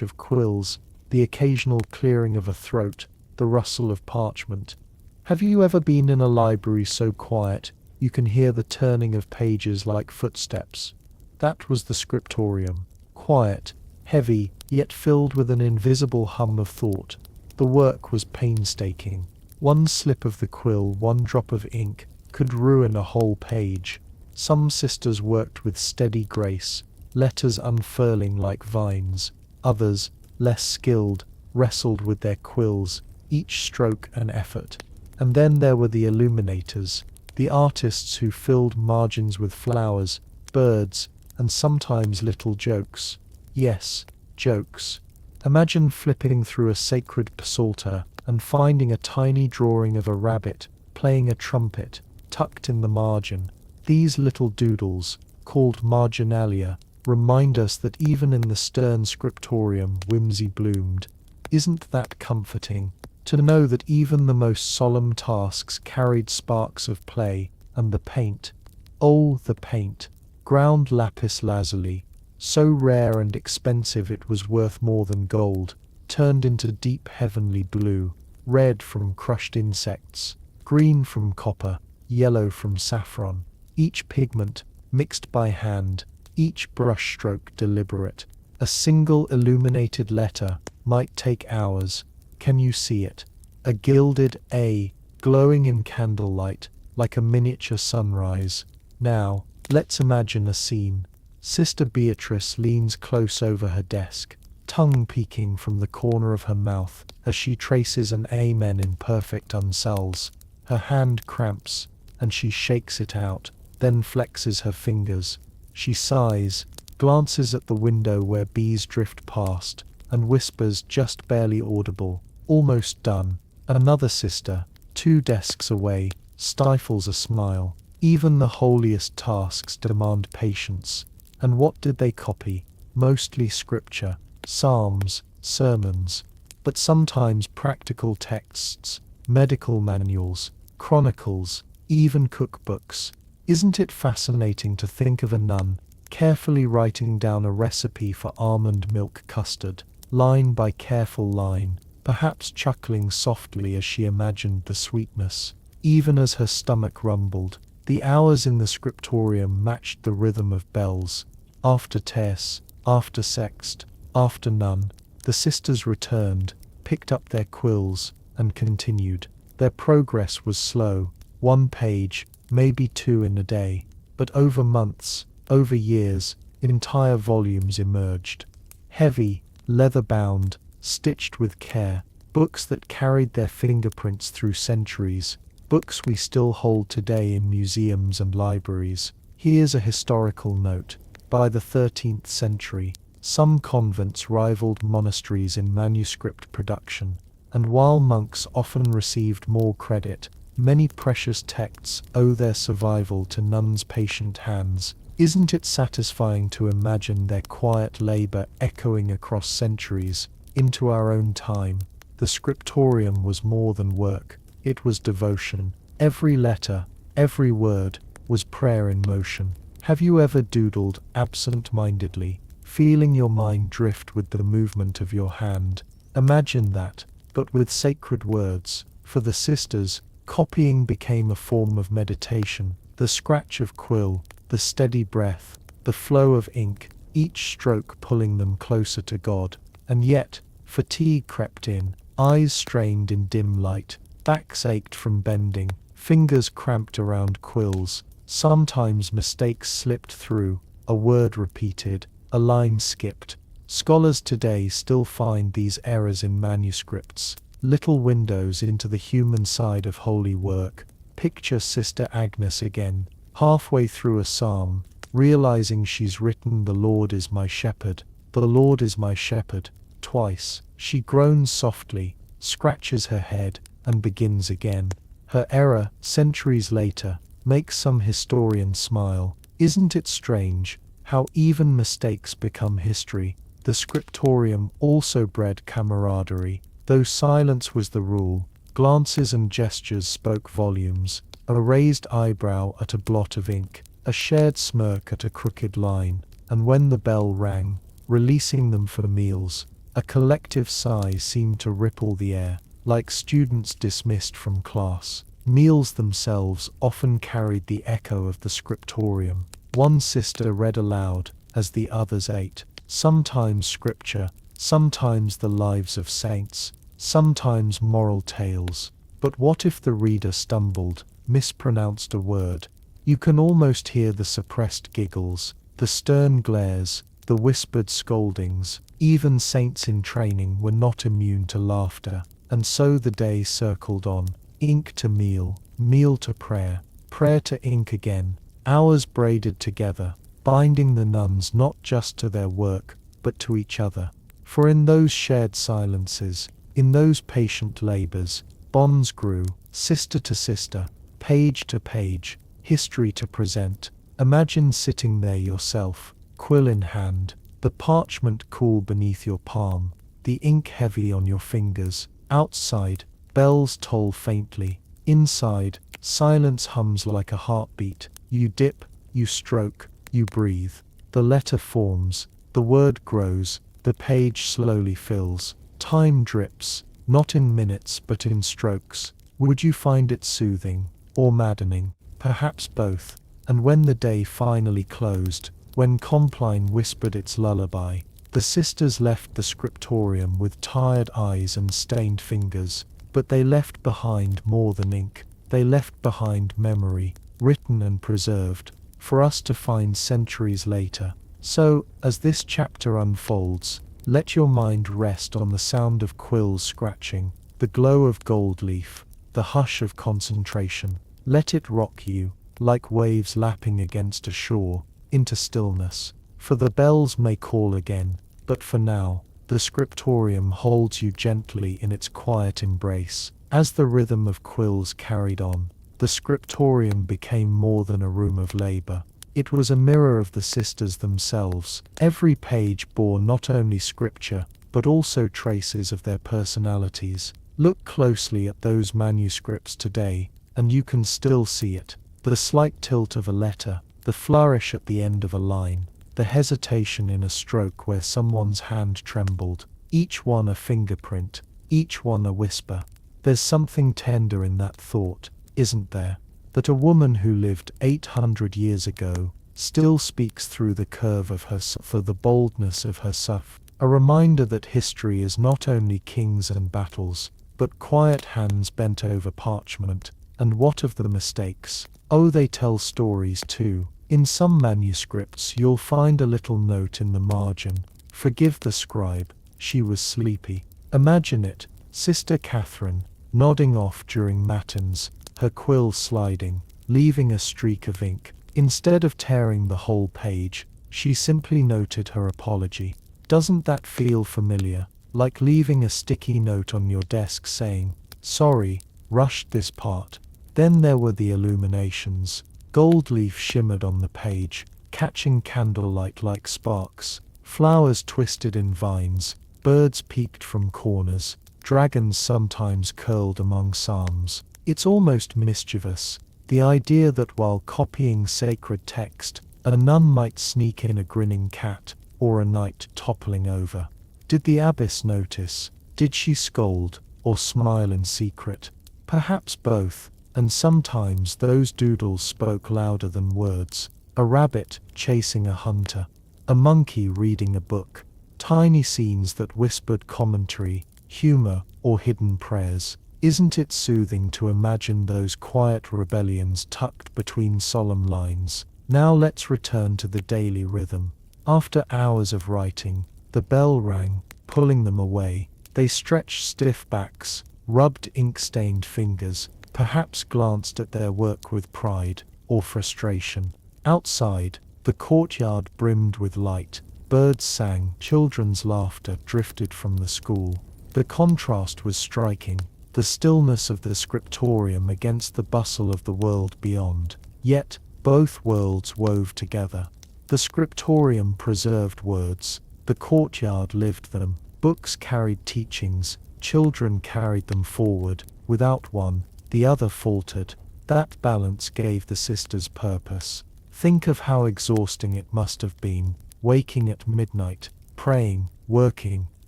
Speaker 2: of quills, the occasional clearing of a throat, the rustle of parchment. Have you ever been in a library so quiet you can hear the turning of pages like footsteps? That was the scriptorium, quiet, heavy, yet filled with an invisible hum of thought. The work was painstaking. One slip of the quill, one drop of ink, could ruin a whole page. Some sisters worked with steady grace, letters unfurling like vines. Others, less skilled, wrestled with their quills, each stroke an effort. And then there were the illuminators, the artists who filled margins with flowers, birds, and sometimes little jokes. Yes, jokes. Imagine flipping through a sacred psalter and finding a tiny drawing of a rabbit playing a trumpet. tucked in the margin. These little doodles, called marginalia, remind us that even in the stern scriptorium whimsy bloomed. Isn't that comforting? To know that even the most solemn tasks carried sparks of play, and the paint. Oh, the paint! Ground lapis lazuli, so rare and expensive it was worth more than gold, turned into deep heavenly blue, red from crushed insects, green from copper, yellow from saffron, each pigment mixed by hand, each brushstroke deliberate. A single illuminated letter might take hours. Can you see it? A gilded A, glowing in candlelight, like a miniature sunrise. Now, let's imagine a scene. Sister Beatrice leans close over her desk, tongue peeking from the corner of her mouth as she traces an amen in perfect uncials. Her hand cramps, and she shakes it out, then flexes her fingers. She sighs, glances at the window where bees drift past, and whispers just barely audible, "Almost done." Another sister, 2 desks away, stifles a smile. Even the holiest tasks demand patience. And what did they copy? Mostly scripture, psalms, sermons, but sometimes practical texts, medical manuals, chronicles, even cookbooks. Isn't it fascinating to think of a nun carefully writing down a recipe for almond milk custard, line by careful line, perhaps chuckling softly as she imagined the sweetness, even as her stomach rumbled? The hours in the scriptorium matched the rhythm of bells. After terce, after sext, after none, the sisters returned, picked up their quills, and continued. Their progress was slow, 1 page, maybe 2 in a day, but over months, over years, entire volumes emerged. Heavy, leather-bound, stitched with care, books that carried their fingerprints through centuries, books we still hold today in museums and libraries. Here's a historical note. By the 13th century, some convents rivaled monasteries in manuscript production, and while monks often received more credit, many precious texts owe their survival to nuns' patient hands. Isn't it satisfying to imagine their quiet labor echoing across centuries into our own time? The scriptorium was more than work, it was devotion. Every letter, every word, was prayer in motion. Have you ever doodled absent-mindedly, feeling your mind drift with the movement of your hand? Imagine that, but with sacred words. For the sisters, copying became a form of meditation. The scratch of quill, the steady breath, the flow of ink, each stroke pulling them closer to God. And yet, fatigue crept in, eyes strained in dim light, backs ached from bending, fingers cramped around quills. Sometimes mistakes slipped through, a word repeated, a line skipped. Scholars today still find these errors in manuscripts, little windows into the human side of holy work. Picture Sister Agnes again, halfway through a psalm, realizing she's written "The Lord is my shepherd, the Lord is my shepherd" twice. She groans softly, scratches her head, and begins again. Her error, centuries later, makes some historians smile. Isn't it strange how even mistakes become history? The scriptorium also bred camaraderie. Though silence was the rule, glances and gestures spoke volumes. A raised eyebrow at a blot of ink, a shared smirk at a crooked line, and when the bell rang, releasing them for meals, a collective sigh seemed to ripple the air, like students dismissed from class. Meals themselves often carried the echo of the scriptorium. One sister read aloud, as the others ate, sometimes scripture, sometimes the lives of saints, sometimes moral tales. But what if the reader stumbled, mispronounced a word? You can almost hear the suppressed giggles, the stern glares, the whispered scoldings. Even saints in training were not immune to laughter. And so the day circled on. Ink to meal, meal to prayer, prayer to ink again, hours braided together, binding the nuns not just to their work, but to each other. For in those shared silences, in those patient labors, bonds grew, sister to sister, page to page, history to present. Imagine sitting there yourself, quill in hand, the parchment cool beneath your palm, the ink heavy on your fingers. Outside, bells toll faintly. Inside, silence hums like a heartbeat. You dip, you stroke, you breathe. The letter forms, the word grows, the page slowly fills. Time drips, not in minutes but in strokes. Would you find it soothing, or maddening? Perhaps both. And when the day finally closed, when Compline whispered its lullaby, the sisters left the scriptorium with tired eyes and stained fingers. But they left behind more than ink. They left behind memory, written and preserved, for us to find centuries later. So, as this chapter unfolds, let your mind rest on the sound of quills scratching, the glow of gold leaf, the hush of concentration. Let it rock you, like waves lapping against a shore, into stillness. For the bells may call again, but for now, the scriptorium holds you gently in its quiet embrace. As the rhythm of quills carried on, the scriptorium became more than a room of labor. It was a mirror of the sisters themselves. Every page bore not only scripture, but also traces of their personalities. Look closely at those manuscripts today, and you can still see it. The slight tilt of a letter, the flourish at the end of a line, the hesitation in a stroke where someone's hand trembled. Each one a fingerprint, each one a whisper. There's something tender in that thought, isn't there? That a woman who lived 800 years ago still speaks through the curve of her for the boldness of her suff. A reminder that history is not only kings and battles, but quiet hands bent over parchment. And what of the mistakes? Oh, they tell stories too. In some manuscripts you'll find a little note in the margin. Forgive the scribe, she was sleepy. Imagine it, Sister Catherine, nodding off during matins, her quill sliding, leaving a streak of ink. Instead of tearing the whole page, she simply noted her apology. Doesn't that feel familiar? Like leaving a sticky note on your desk saying, "Sorry, rushed this part." Then there were the illuminations. Gold leaf shimmered on the page, catching candlelight like sparks. Flowers twisted in vines, birds peeked from corners, dragons sometimes curled among psalms. It's almost mischievous, the idea that while copying sacred text, a nun might sneak in a grinning cat, or a knight toppling over. Did the abbess notice? Did she scold, or smile in secret? Perhaps both, and sometimes those doodles spoke louder than words. A rabbit chasing a hunter, a monkey reading a book, tiny scenes that whispered commentary, humor, or hidden prayers. Isn't it soothing to imagine those quiet rebellions tucked between solemn lines? Now let's return to the daily rhythm. After hours of writing, the bell rang, pulling them away. They stretched stiff backs, rubbed ink-stained fingers, perhaps glanced at their work with pride or frustration. Outside, the courtyard brimmed with light. Birds sang, children's laughter drifted from the school. The contrast was striking. The stillness of the scriptorium against the bustle of the world beyond. Yet, both worlds wove together. The scriptorium preserved words, the courtyard lived them. Books carried teachings, children carried them forward. Without one, the other faltered. That balance gave the sisters purpose. Think of how exhausting it must have been, waking at midnight, praying, working,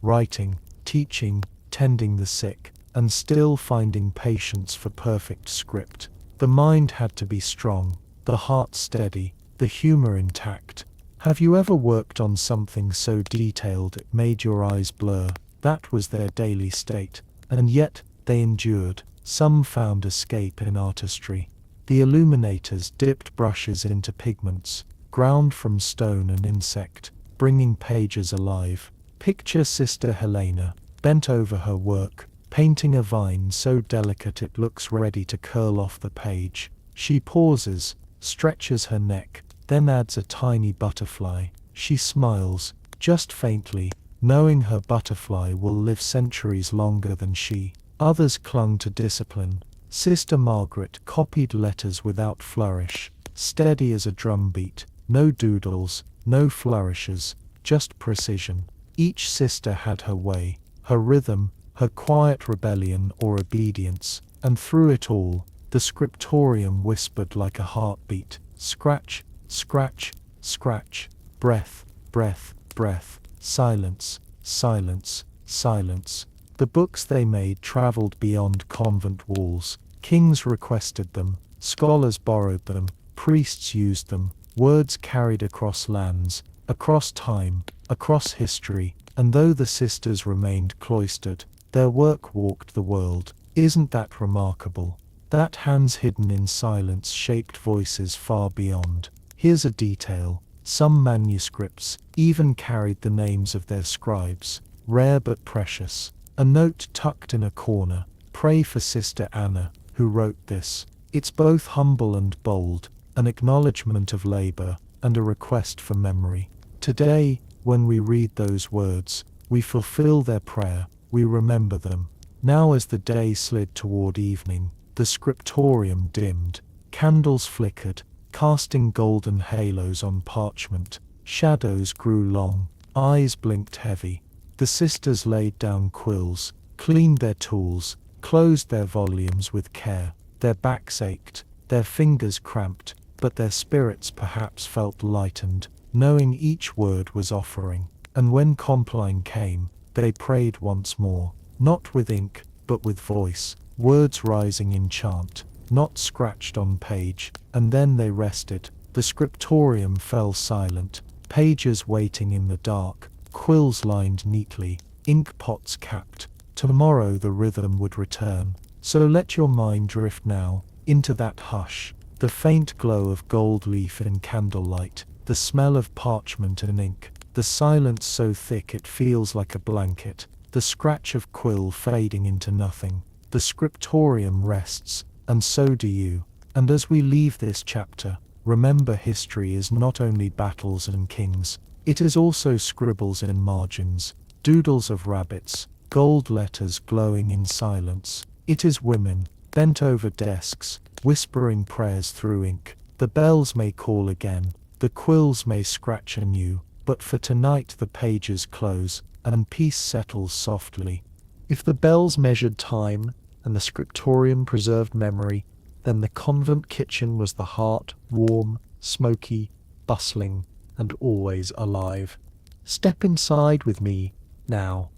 Speaker 2: writing, teaching, tending the sick, and still finding patience for perfect script. The mind had to be strong, the heart steady, the humor intact. Have you ever worked on something so detailed it made your eyes blur? That was their daily state. And yet, they endured. Some found escape in artistry. The illuminators dipped brushes into pigments, ground from stone and insect, bringing pages alive. Picture Sister Helena, bent over her work, painting a vine so delicate it looks ready to curl off the page. She pauses, stretches her neck, then adds a tiny butterfly. She smiles, just faintly, knowing her butterfly will live centuries longer than she. Others clung to discipline, Sister Margaret copied letters without flourish, steady as a drumbeat, no doodles, no flourishes, just precision. Each sister had her way, her rhythm, her quiet rebellion or obedience, and through it all, the scriptorium whispered like a heartbeat. Scratch, scratch, scratch, breath, breath, breath, silence, silence, silence. The books they made traveled beyond convent walls. Kings requested them, scholars borrowed them, priests used them, words carried across lands, across time, across history, and though the sisters remained cloistered, their work walked the world. Isn't that remarkable? That hands hidden in silence shaped voices far beyond. Here's a detail. Some manuscripts even carried the names of their scribes, rare but precious. A note tucked in a corner, "Pray for Sister Anna, who wrote this." It's both humble and bold, an acknowledgement of labor and a request for memory. Today, when we read those words, we fulfill their prayer, we remember them. Now as the day slid toward evening, the scriptorium dimmed, candles flickered, casting golden halos on parchment. Shadows grew long, eyes blinked heavy. The sisters laid down quills, cleaned their tools, closed their volumes with care. Their backs ached, their fingers cramped, but their spirits perhaps felt lightened, knowing each word was offering. And when Compline came, they prayed once more, not with ink, but with voice, words rising in chant, not scratched on page, and then they rested. The scriptorium fell silent, pages waiting in the dark, quills lined neatly, ink pots capped. Tomorrow the rhythm would return. So let your mind drift now into that hush, the faint glow of gold leaf in candlelight, the smell of parchment and ink, the silence so thick it feels like a blanket, the scratch of quill fading into nothing. The scriptorium rests, and so do you. And as we leave this chapter, remember history is not only battles and kings, it is also scribbles in margins, doodles of rabbits, gold letters glowing in silence. It is women, bent over desks, whispering prayers through ink. The bells may call again, the quills may scratch anew, but for tonight the pages close, and peace settles softly. If the bells measured time, and the scriptorium preserved memory, then the convent kitchen was the heart, warm, smoky, bustling, and always alive. Step inside with me, now.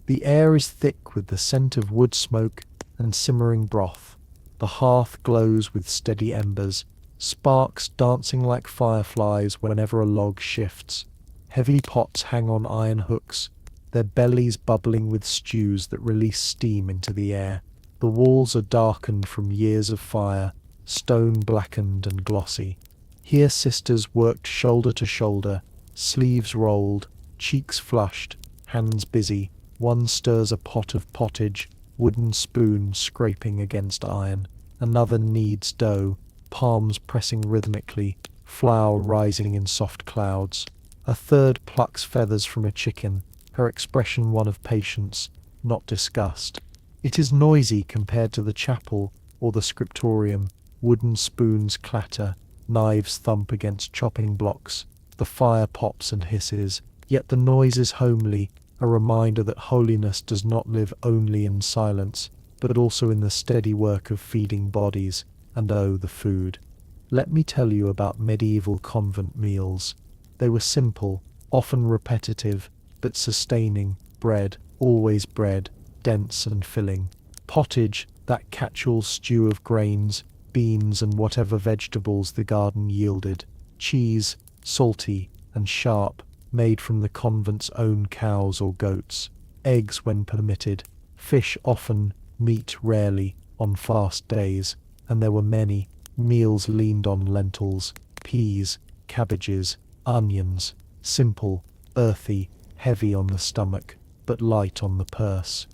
Speaker 2: The air is thick with the scent of wood smoke and simmering broth. The hearth glows with steady embers, sparks dancing like fireflies whenever a log shifts. Heavy pots hang on iron hooks, their bellies bubbling with stews that release steam into the air. The walls are darkened from years of fire, stone blackened and glossy. Here sisters worked shoulder to shoulder, sleeves rolled, cheeks flushed, hands busy. One stirs a pot of pottage, wooden spoon scraping against iron. Another kneads dough, palms pressing rhythmically, flour rising in soft clouds. A third plucks feathers from a chicken, her expression one of patience, not disgust. It is noisy compared to the chapel or the scriptorium. Wooden spoons clatter, knives thump against chopping blocks. The fire pops and hisses, yet the noise is homely, a reminder that holiness does not live only in silence, but also in the steady work of feeding bodies, and oh, the food. Let me tell you about medieval convent meals. They were simple, often repetitive, but sustaining. Bread, always bread, dense and filling. Pottage, that catch-all stew of grains, beans and whatever vegetables the garden yielded. Cheese, salty and sharp, made from the convent's own cows or goats. Eggs when permitted. Fish often, meat rarely, on fast days. And there were many. Meals leaned on lentils, peas, cabbages, onions. Simple, earthy, heavy on the stomach, but light on the purse.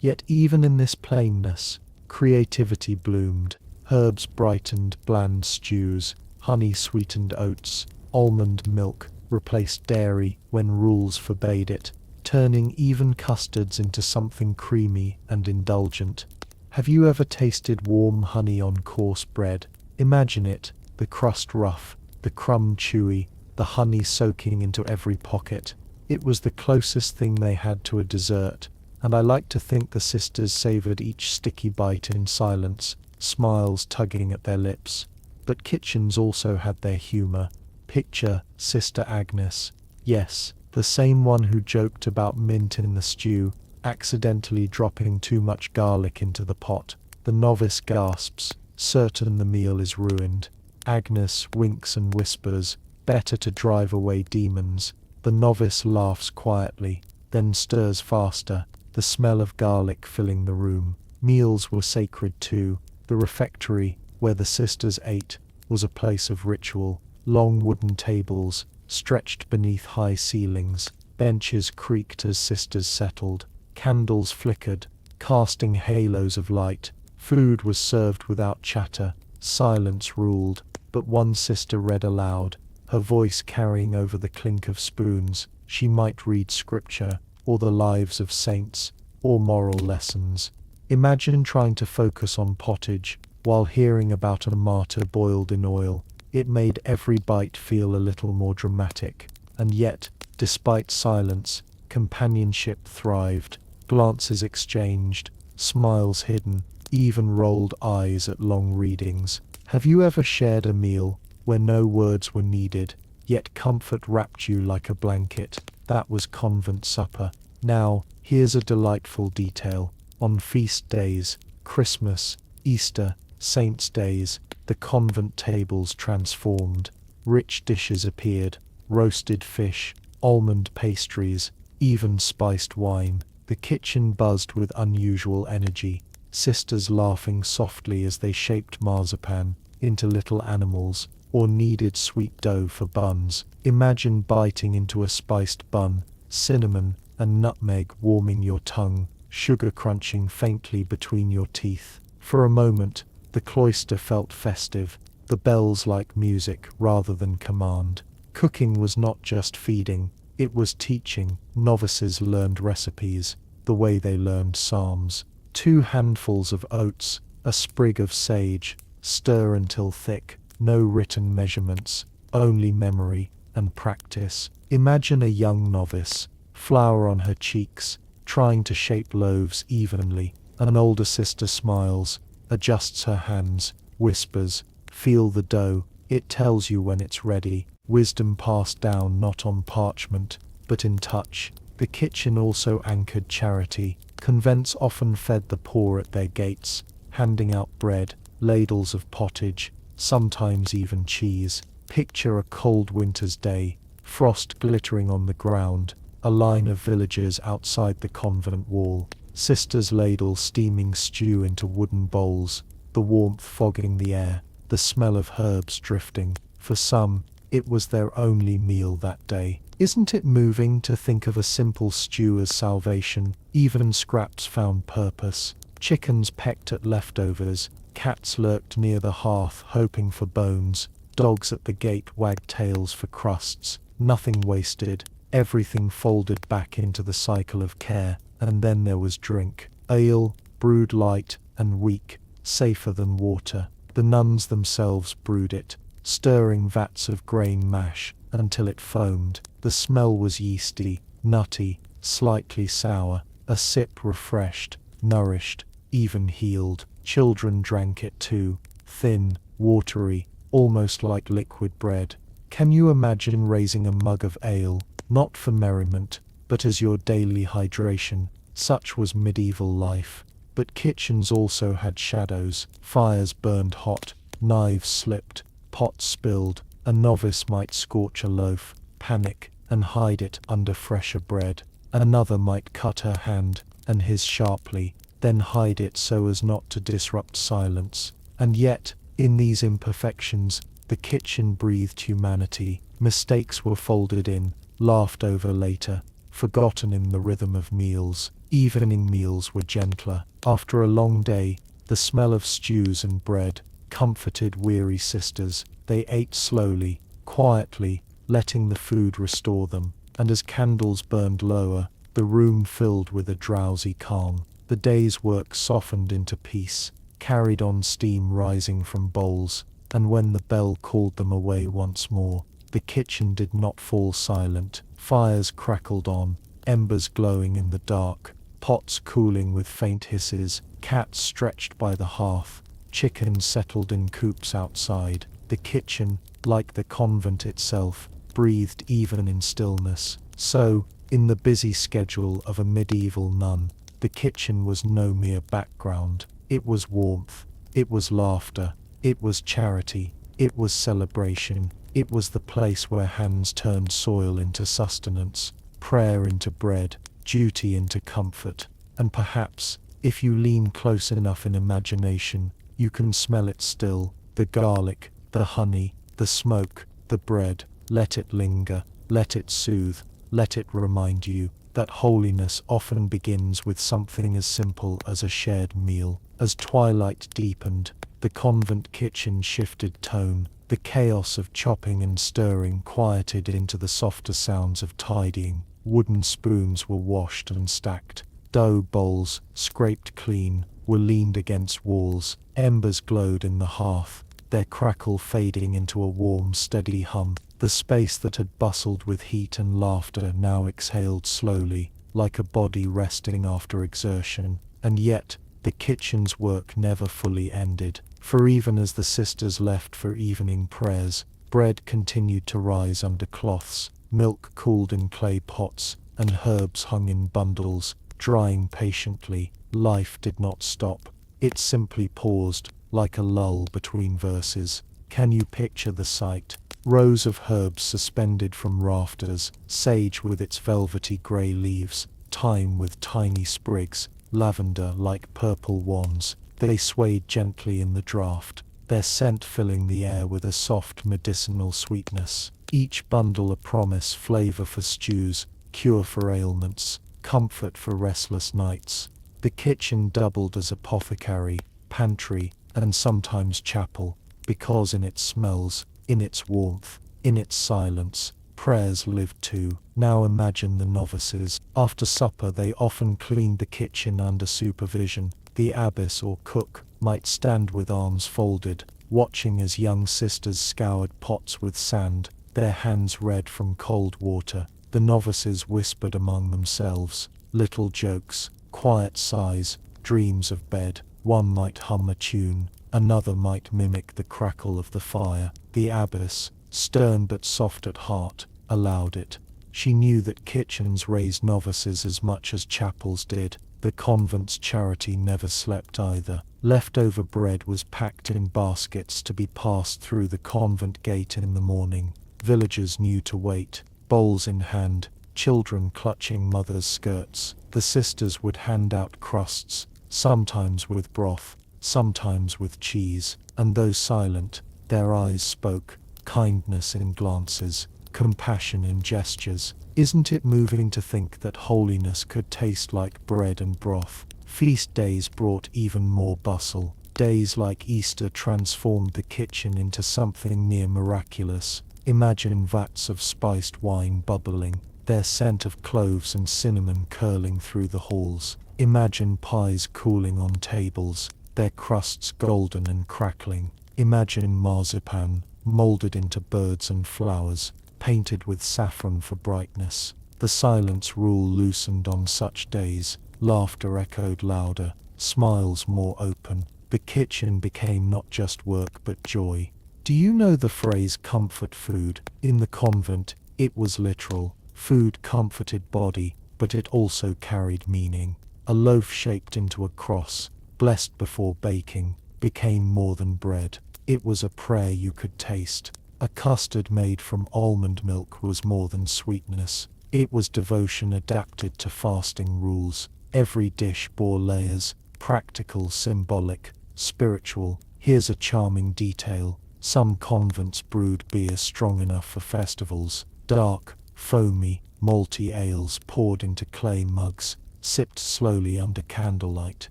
Speaker 2: Yet even in this plainness, creativity bloomed. Herbs brightened bland stews, honey sweetened oats, almond milk replaced dairy when rules forbade it, turning even custards into something creamy and indulgent. Have you ever tasted warm honey on coarse bread? Imagine it, the crust rough, the crumb chewy, the honey soaking into every pocket. It was the closest thing they had to a dessert, and I like to think the sisters savoured each sticky bite in silence, smiles tugging at their lips. But kitchens also had their humour. Picture Sister Agnes. Yes, the same one who joked about mint in the stew, accidentally dropping too much garlic into the pot. The novice gasps, certain the meal is ruined. Agnes winks and whispers, better to drive away demons. The novice laughs quietly, then stirs faster, the smell of garlic filling the room. Meals were sacred too. The refectory, where the sisters ate, was a place of ritual. Long wooden tables, stretched beneath high ceilings, benches creaked as sisters settled, candles flickered, casting halos of light. Food was served without chatter, silence ruled, but one sister read aloud, her voice carrying over the clink of spoons. She might read scripture, or the lives of saints, or moral lessons. Imagine trying to focus on pottage, while hearing about a martyr boiled in oil. It made every bite feel a little more dramatic. And yet, despite silence, companionship thrived, glances exchanged, smiles hidden, even rolled eyes at long readings. Have you ever shared a meal where no words were needed, yet comfort wrapped you like a blanket? That was convent supper. Now, here's a delightful detail. On feast days, Christmas, Easter, Saints' days, the convent tables transformed. Rich dishes appeared, roasted fish, almond pastries, even spiced wine. The kitchen buzzed with unusual energy, sisters laughing softly as they shaped marzipan into little animals, or kneaded sweet dough for buns. Imagine biting into a spiced bun, cinnamon and nutmeg warming your tongue, sugar crunching faintly between your teeth. For a moment, the cloister felt festive, the bells like music rather than command. Cooking was not just feeding, it was teaching. Novices learned recipes, the way they learned psalms. 2 handfuls of oats, a sprig of sage, stir until thick. No written measurements, only memory and practice. Imagine a young novice, flour on her cheeks, trying to shape loaves evenly. An older sister smiles, adjusts her hands, whispers, "Feel the dough, it tells you when it's ready." Wisdom passed down not on parchment, but in touch. The kitchen also anchored charity. Convents often fed the poor at their gates, handing out bread, ladles of pottage, sometimes even cheese. Picture a cold winter's day, frost glittering on the ground, a line of villagers outside the convent wall. Sisters ladle steaming stew into wooden bowls, the warmth fogging the air, the smell of herbs drifting. For some, it was their only meal that day. Isn't it moving to think of a simple stew as salvation? Even scraps found purpose. Chickens pecked at leftovers, cats lurked near the hearth hoping for bones, dogs at the gate wagged tails for crusts. Nothing wasted, everything folded back into the cycle of care. And then there was drink. Ale, brewed light and weak, safer than water. The nuns themselves brewed it, stirring vats of grain mash until it foamed. The smell was yeasty, nutty, slightly sour. A sip refreshed, nourished, even healed. Children drank it too, thin, watery, almost like liquid bread. Can you imagine raising a mug of ale, not for merriment, but as your daily hydration? Such was medieval life. But kitchens also had shadows. Fires burned hot, knives slipped, pots spilled. A novice might scorch a loaf, panic, and hide it under fresher bread. Another might cut her hand, and hiss sharply, then hide it so as not to disrupt silence. And yet, in these imperfections, the kitchen breathed humanity. Mistakes were folded in, laughed over later, forgotten in the rhythm of meals. Evening meals were gentler. After a long day, the smell of stews and bread comforted weary sisters. They ate slowly, quietly, letting the food restore them. And as candles burned lower, the room filled with a drowsy calm. The day's work softened into peace, carried on steam rising from bowls, and when the bell called them away once more, the kitchen did not fall silent. Fires crackled on, embers glowing in the dark, pots cooling with faint hisses, cats stretched by the hearth, chickens settled in coops outside. The kitchen, like the convent itself, breathed even in stillness. So, in the busy schedule of a medieval nun, the kitchen was no mere background. It was warmth, it was laughter, it was charity, it was celebration. It was the place where hands turned soil into sustenance, prayer into bread, duty into comfort, and perhaps, if you lean close enough in imagination, you can smell it still, the garlic, the honey, the smoke, the bread. Let it linger, let it soothe, let it remind you that holiness often begins with something as simple as a shared meal. As twilight deepened, the convent kitchen shifted tone. The chaos of chopping and stirring quieted into the softer sounds of tidying. Wooden spoons were washed and stacked. Dough bowls, scraped clean, were leaned against walls. Embers glowed in the hearth, their crackle fading into a warm, steady hum. The space that had bustled with heat and laughter now exhaled slowly, like a body resting after exertion. And yet, the kitchen's work never fully ended. For even as the sisters left for evening prayers, bread continued to rise under cloths, milk cooled in clay pots, and herbs hung in bundles, drying patiently. Life did not stop. It simply paused, like a lull between verses. Can you picture the sight? Rows of herbs suspended from rafters, sage with its velvety grey leaves, thyme with tiny sprigs, lavender like purple wands. They swayed gently in the draught, their scent filling the air with a soft medicinal sweetness. Each bundle a promise, flavor for stews, cure for ailments, comfort for restless nights. The kitchen doubled as apothecary, pantry, and sometimes chapel, because in its smells, in its warmth, in its silence, prayers lived too. Now imagine the novices. After supper they often cleaned the kitchen under supervision. The abbess or cook might stand with arms folded, watching as young sisters scoured pots with sand, their hands red from cold water. The novices whispered among themselves, little jokes, quiet sighs, dreams of bed. One might hum a tune, another might mimic the crackle of the fire. The abbess, stern but soft at heart, allowed it. She knew that kitchens raised novices as much as chapels did. The convent's charity never slept either. Leftover bread was packed in baskets to be passed through the convent gate in the morning. Villagers knew to wait, bowls in hand, children clutching mothers' skirts. The sisters would hand out crusts, sometimes with broth, sometimes with cheese, and though silent, their eyes spoke, kindness in glances, compassion in gestures. Isn't it moving to think that holiness could taste like bread and broth? Feast days brought even more bustle. Days like Easter transformed the kitchen into something near miraculous. Imagine vats of spiced wine bubbling, their scent of cloves and cinnamon curling through the halls. Imagine pies cooling on tables, their crusts golden and crackling. Imagine marzipan, molded into birds and flowers, painted with saffron for brightness. The silence rule loosened on such days. Laughter echoed louder, smiles more open. The kitchen became not just work but joy. Do you know the phrase comfort food? In the convent, it was literal. Food comforted body, but it also carried meaning. A loaf shaped into a cross, blessed before baking, became more than bread. It was a prayer you could taste. A custard made from almond milk was more than sweetness. It was devotion adapted to fasting rules. Every dish bore layers, practical, symbolic, spiritual. Here's a charming detail. Some convents brewed beer strong enough for festivals. Dark, foamy, malty ales poured into clay mugs, sipped slowly under candlelight.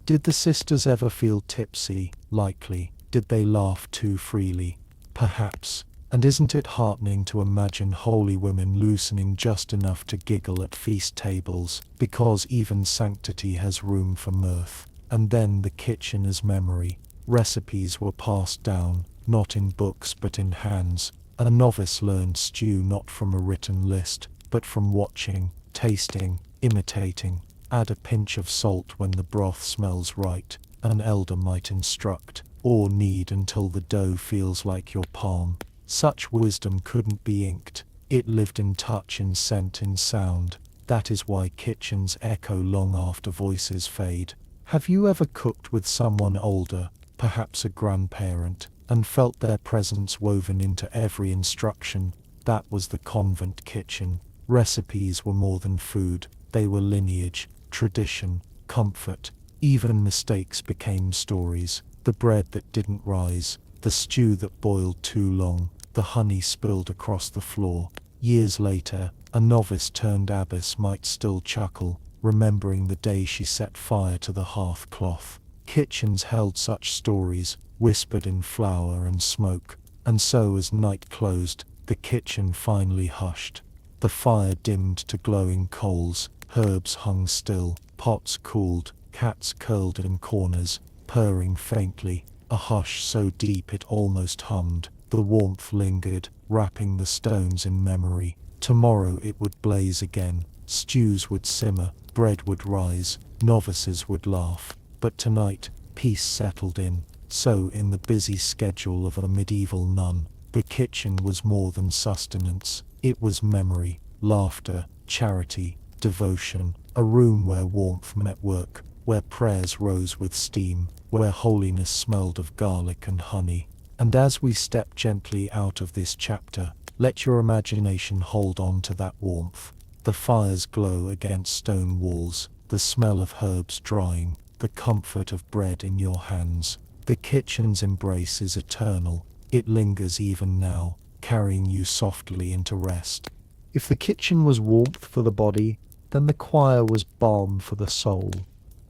Speaker 2: Did the sisters ever feel tipsy? Likely. Did they laugh too freely? Perhaps. And isn't it heartening to imagine holy women loosening just enough to giggle at feast tables, because even sanctity has room for mirth? And then the kitchen as memory. Recipes were passed down, not in books but in hands. A novice learned stew not from a written list, but from watching, tasting, imitating. Add a pinch of salt when the broth smells right, an elder might instruct, or knead until the dough feels like your palm. Such wisdom couldn't be inked. It lived in touch, in scent, in sound. That is why kitchens echo long after voices fade. Have you ever cooked with someone older, perhaps a grandparent, and felt their presence woven into every instruction? That was the convent kitchen. Recipes were more than food. They were lineage, tradition, comfort. Even mistakes became stories. The bread that didn't rise, the stew that boiled too long, the honey spilled across the floor. Years later, a novice turned abbess might still chuckle, remembering the day she set fire to the hearth cloth. Kitchens held such stories, whispered in flour and smoke. And so as night closed, the kitchen finally hushed. The fire dimmed to glowing coals, herbs hung still, pots cooled, cats curled in corners, purring faintly, a hush so deep it almost hummed. The warmth lingered, wrapping the stones in memory. Tomorrow it would blaze again, stews would simmer, bread would rise, novices would laugh. But tonight, peace settled in. So in the busy schedule of a medieval nun, the kitchen was more than sustenance. It was memory, laughter, charity, devotion, a room where warmth met work, where prayers rose with steam, where holiness smelled of garlic and honey. And as we step gently out of this chapter, let your imagination hold on to that warmth. The fire's glow against stone walls, the smell of herbs drying, the comfort of bread in your hands. The kitchen's embrace is eternal. It lingers even now, carrying you softly into rest.
Speaker 1: If the kitchen was warmth for the body, then the choir was balm for the soul.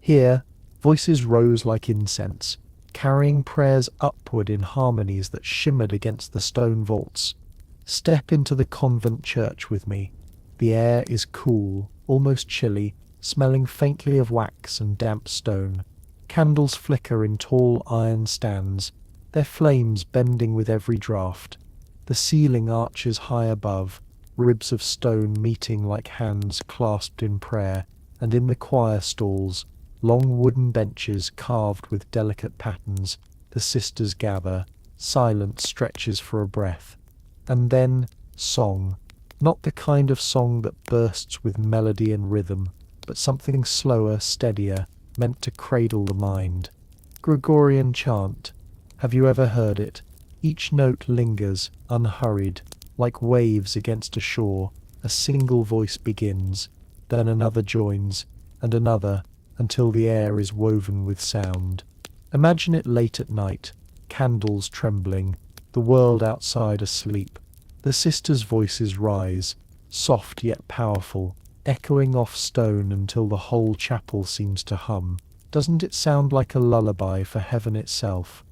Speaker 1: Here, voices rose like incense, carrying prayers upward in harmonies that shimmered against the stone vaults. Step into the convent church with me. The air is cool, almost chilly, smelling faintly of wax and damp stone. Candles flicker in tall iron stands, their flames bending with every draught. The ceiling arches high above, ribs of stone meeting like hands clasped in prayer, and in the choir stalls, long wooden benches carved with delicate patterns, the sisters gather, silence stretches for a breath. And then, song. Not the kind of song that bursts with melody and rhythm, but something slower, steadier, meant to cradle the mind. Gregorian chant. Have you ever heard it? Each note lingers, unhurried, like waves against a shore. A single voice begins, then another joins, and another, until the air is woven with sound. Imagine it late at night, candles trembling, the world outside asleep. The sisters' voices rise, soft yet powerful, echoing off stone until the whole chapel seems to hum. Doesn't it sound like a lullaby for heaven itself?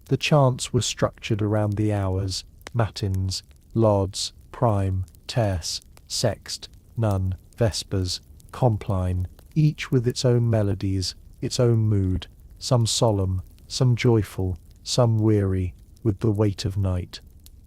Speaker 1: The chants were structured around the hours: matins, lauds, prime, terce, sext, none, vespers, compline, each with its own melodies, its own mood, some solemn, some joyful, some weary, with the weight of night.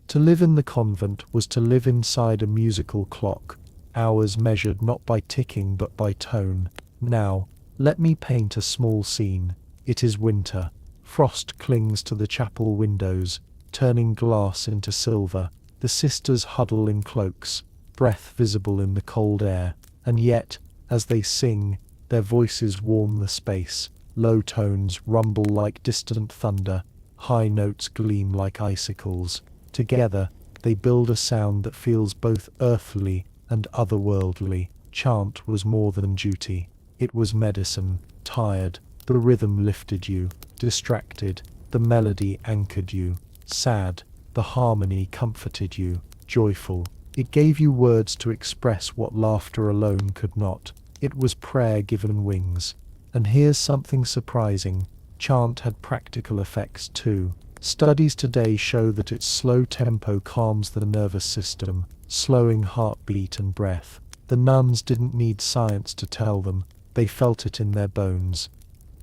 Speaker 1: To live in the convent was to live inside a musical clock, hours measured not by ticking but by tone. Now, let me paint a small scene. It is winter. Frost clings to the chapel windows, turning glass into silver. The sisters huddle in cloaks, breath visible in the cold air, and yet, as they sing, their voices warm the space. Low tones rumble like distant thunder, high notes gleam like icicles. Together, they build a sound that feels both earthly and otherworldly. Chant was more than duty. It was medicine. Tired, the rhythm lifted you. Distracted, the melody anchored you. Sad, the harmony comforted you. Joyful, it gave you words to express what laughter alone could not. It was prayer given wings. And here's something surprising. Chant had practical effects too.
Speaker 2: Studies today show that its slow tempo calms the nervous system, slowing heartbeat and breath. The nuns didn't need science to tell them, they felt it in their bones.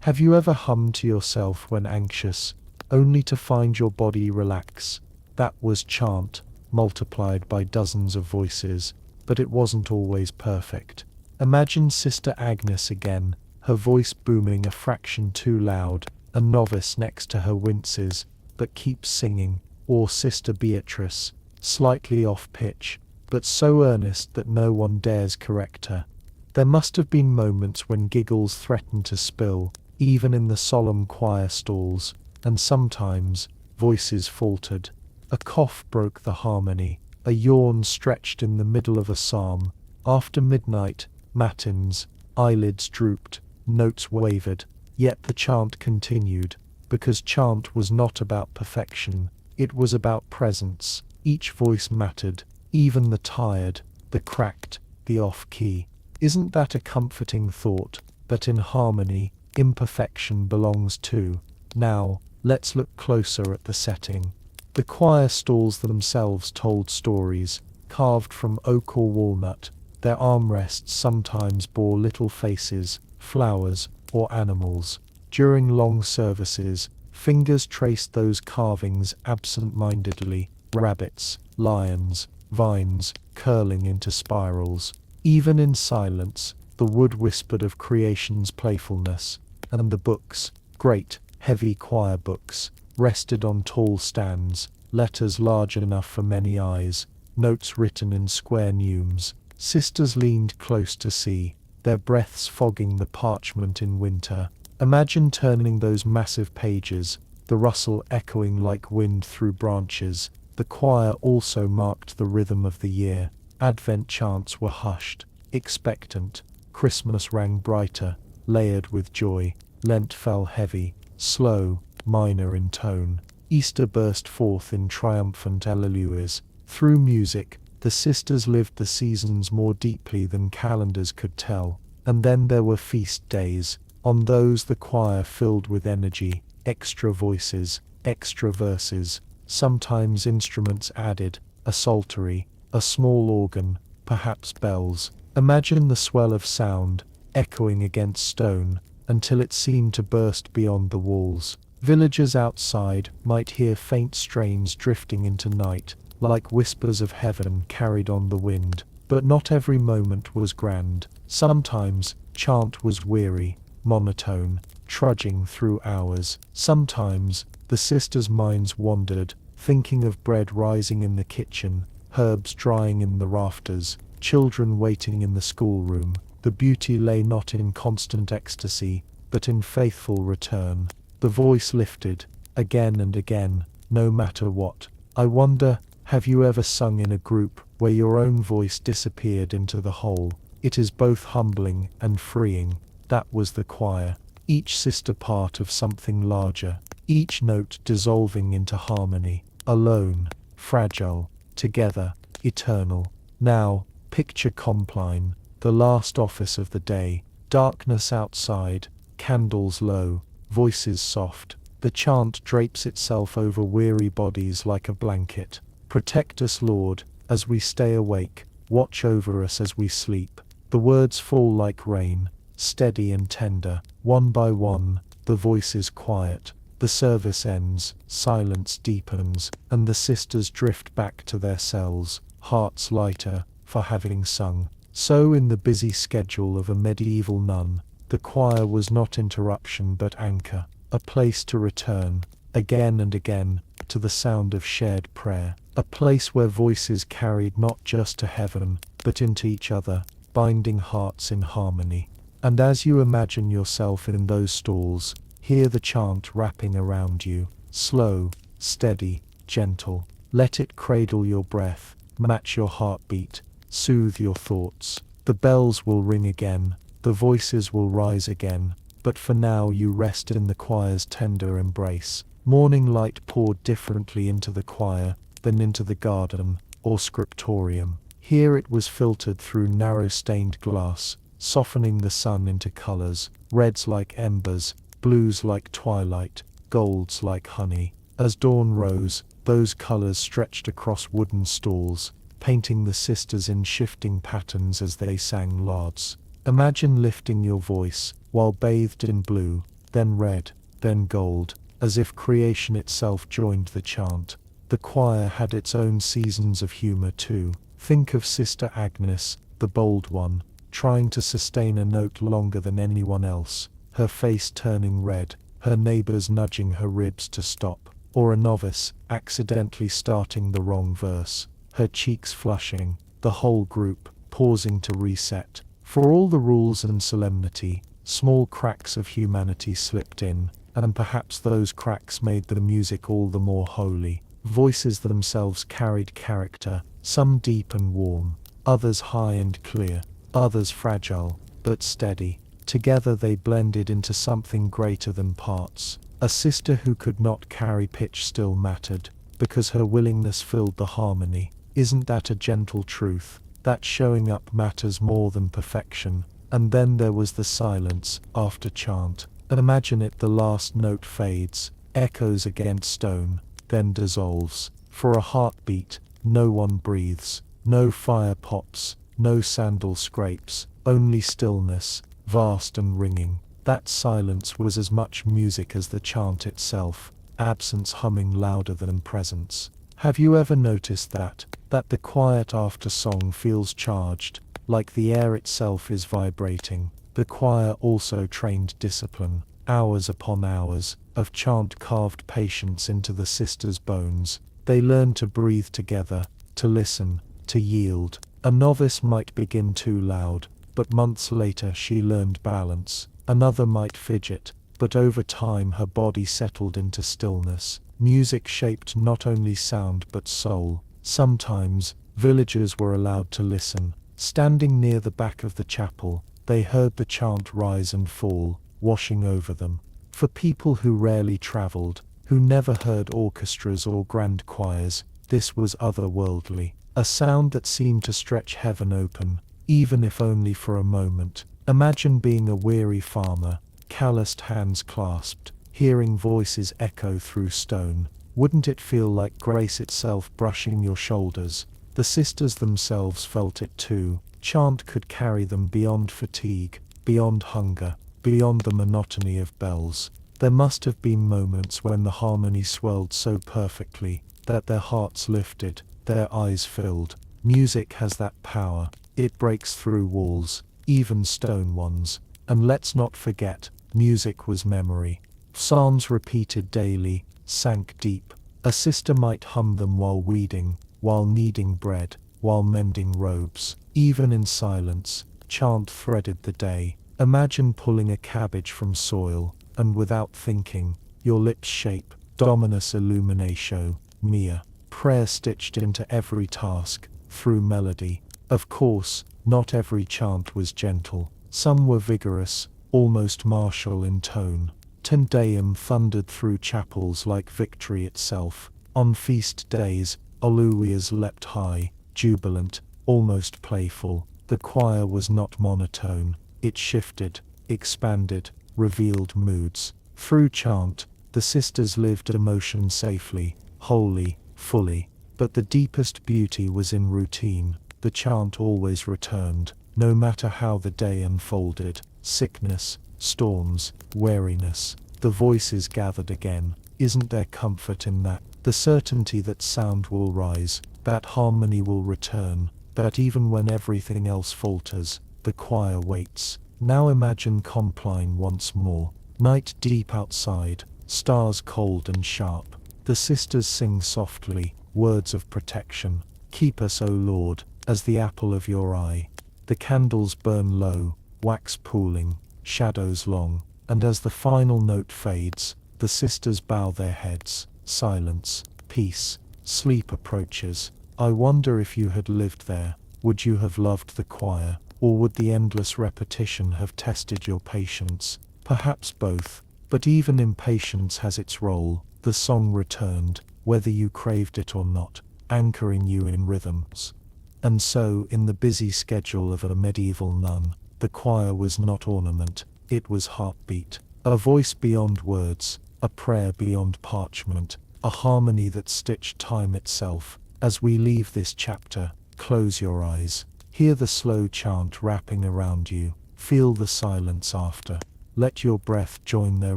Speaker 2: Have you ever hummed to yourself when anxious, only to find your body relax? That was chant, multiplied by dozens of voices, but it wasn't always perfect. Imagine Sister Agnes again, her voice booming a fraction too loud, a novice next to her winces, but keeps singing, or Sister Beatrice, slightly off pitch, but so earnest that no one dares correct her. There must have been moments when giggles threatened to spill, even in the solemn choir stalls, and sometimes voices faltered. A cough broke the harmony, a yawn stretched in the middle of a psalm. After midnight, matins, eyelids drooped, notes wavered, yet the chant continued, because chant was not about perfection, it was about presence. Each voice mattered, even the tired, the cracked, the off-key. Isn't that a comforting thought? But in harmony, imperfection belongs too. Now, let's look closer at the setting. The choir stalls themselves told stories, carved from oak or walnut. Their armrests sometimes bore little faces, flowers, or animals. During long services, fingers traced those carvings absent-mindedly, rabbits, lions, vines, curling into spirals. Even in silence, the wood whispered of creation's playfulness, and the books, great, heavy choir books, rested on tall stands, letters large enough for many eyes, notes written in square neumes. Sisters leaned close to see, their breaths fogging the parchment in winter. Imagine turning those massive pages, the rustle echoing like wind through branches. The choir also marked the rhythm of the year. Advent chants were hushed, expectant. Christmas rang brighter, layered with joy. Lent fell heavy, slow, minor in tone. Easter burst forth in triumphant alleluias. Through music, the sisters lived the seasons more deeply than calendars could tell. And then there were feast days. On those the choir filled with energy, extra voices, extra verses, sometimes instruments added, a psaltery, a small organ, perhaps bells. Imagine the swell of sound, echoing against stone, until it seemed to burst beyond the walls. Villagers outside might hear faint strains drifting into night, like whispers of heaven carried on the wind. But not every moment was grand. Sometimes, chant was weary, monotone, trudging through hours. Sometimes, the sisters' minds wandered, thinking of bread rising in the kitchen, herbs drying in the rafters, children waiting in the schoolroom. The beauty lay not in constant ecstasy, but in faithful return. The voice lifted, again and again, no matter what. I wonder, have you ever sung in a group where your own voice disappeared into the whole? It is both humbling and freeing. That was the choir, each sister part of something larger, each note dissolving into harmony, alone, fragile, together, eternal. Now, picture Compline, the last office of the day, darkness outside, candles low, voices soft. The chant drapes itself over weary bodies like a blanket. Protect us, Lord, as we stay awake, watch over us as we sleep. The words fall like rain, steady and tender. One by one, the voices quiet. The service ends, silence deepens, and the sisters drift back to their cells, hearts lighter for having sung. So in the busy schedule of a medieval nun, the choir was not interruption but anchor, a place to return, again and again, to the sound of shared prayer, a place where voices carried not just to heaven, but into each other, binding hearts in harmony. And as you imagine yourself in those stalls, hear the chant wrapping around you, slow, steady, gentle. Let it cradle your breath, match your heartbeat, soothe your thoughts. The bells will ring again, the voices will rise again, but for now you rest in the choir's tender embrace. Morning light poured differently into the choir than into the garden or scriptorium. Here it was filtered through narrow stained glass, softening the sun into colors, reds like embers, blues like twilight, golds like honey. As dawn rose, those colors stretched across wooden stalls, painting the sisters in shifting patterns as they sang lauds. Imagine lifting your voice, while bathed in blue, then red, then gold, as if creation itself joined the chant. The choir had its own seasons of humor too. Think of Sister Agnes, the bold one, trying to sustain a note longer than anyone else, her face turning red, her neighbors nudging her ribs to stop, or a novice accidentally starting the wrong verse, her cheeks flushing, the whole group pausing to reset. For all the rules and solemnity, small cracks of humanity slipped in, and perhaps those cracks made the music all the more holy. Voices themselves carried character, some deep and warm, others high and clear, others fragile, but steady. Together they blended into something greater than parts. A sister who could not carry pitch still mattered, because her willingness filled the harmony. Isn't that a gentle truth, that showing up matters more than perfection? And then there was the silence, after chant. Imagine it, the last note fades, echoes against stone, then dissolves. For a heartbeat, no one breathes, no fire pops, no sandal scrapes, only stillness, vast and ringing. That silence was as much music as the chant itself, absence humming louder than presence. Have you ever noticed that the quiet after song feels charged, like the air itself is vibrating? The choir also trained discipline. Hours upon hours of chant carved patience into the sisters' bones. They learned to breathe together, to listen, to yield. A novice might begin too loud, but months later she learned balance. Another might fidget, but over time her body settled into stillness. Music shaped not only sound but soul. Sometimes, villagers were allowed to listen. Standing near the back of the chapel, they heard the chant rise and fall, washing over them. For people who rarely traveled, who never heard orchestras or grand choirs, this was otherworldly. A sound that seemed to stretch heaven open, even if only for a moment. Imagine being a weary farmer, calloused hands clasped, hearing voices echo through stone. Wouldn't it feel like grace itself brushing your shoulders? The sisters themselves felt it too. Chant could carry them beyond fatigue, beyond hunger, beyond the monotony of bells. There must have been moments when the harmony swelled so perfectly that their hearts lifted, their eyes filled. Music has that power. It breaks through walls, even stone ones. And let's not forget, music was memory. Psalms repeated daily, sank deep. A sister might hum them while weeding, while kneading bread, while mending robes. Even in silence, chant threaded the day. Imagine pulling a cabbage from soil, and without thinking, your lips shape, Dominus illuminatio mea. Prayer stitched into every task, through melody. Of course, not every chant was gentle. Some were vigorous, almost martial in tone. Te Deum thundered through chapels like victory itself. On feast days, Alleluias leapt high, jubilant, almost playful. The choir was not monotone. It shifted, expanded, revealed moods. Through chant, the sisters lived emotion safely, wholly, fully. But the deepest beauty was in routine. The chant always returned, no matter how the day unfolded. Sickness, storms, weariness. The voices gathered again. Isn't there comfort in that? The certainty that sound will rise, that harmony will return, that even when everything else falters, the choir waits. Now imagine Compline once more. Night deep outside, stars cold and sharp. The sisters sing softly, words of protection. Keep us, O Lord, as the apple of your eye. The candles burn low, wax pooling, shadows long, and as the final note fades, the sisters bow their heads. Silence, peace, sleep approaches. I wonder if you had lived there, would you have loved the choir, or would the endless repetition have tested your patience? Perhaps both, but even impatience has its role. The song returned, whether you craved it or not, anchoring you in rhythms. And so, in the busy schedule of a medieval nun, the choir was not ornament, it was heartbeat. A voice beyond words, a prayer beyond parchment, a harmony that stitched time itself. As we leave this chapter, close your eyes. Hear the slow chant wrapping around you. Feel the silence after. Let your breath join their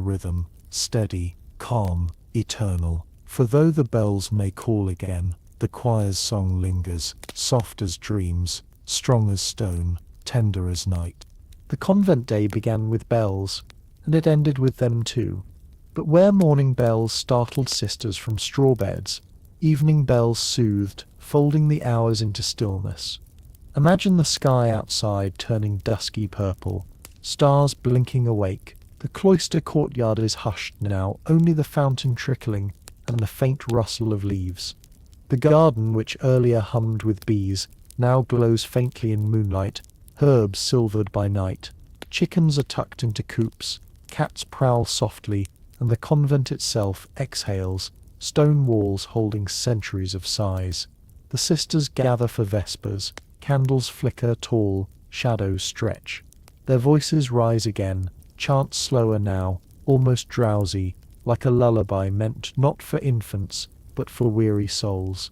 Speaker 2: rhythm, steady, calm, eternal. For though the bells may call again, the choir's song lingers, soft as dreams, strong as stone, tender as night.
Speaker 1: The convent day began with bells, and it ended with them too. But where morning bells startled sisters from straw beds, evening bells soothed, folding the hours into stillness. Imagine the sky outside turning dusky purple, stars blinking awake. The cloister courtyard is hushed now, only the fountain trickling and the faint rustle of leaves. The garden, which earlier hummed with bees, now glows faintly in moonlight, herbs silvered by night. Chickens are tucked into coops, cats prowl softly, and the convent itself exhales, stone walls holding centuries of sighs. The sisters gather for vespers, candles flicker tall, shadows stretch. Their voices rise again, chant slower now, almost drowsy, like a lullaby meant not for infants, but for weary souls.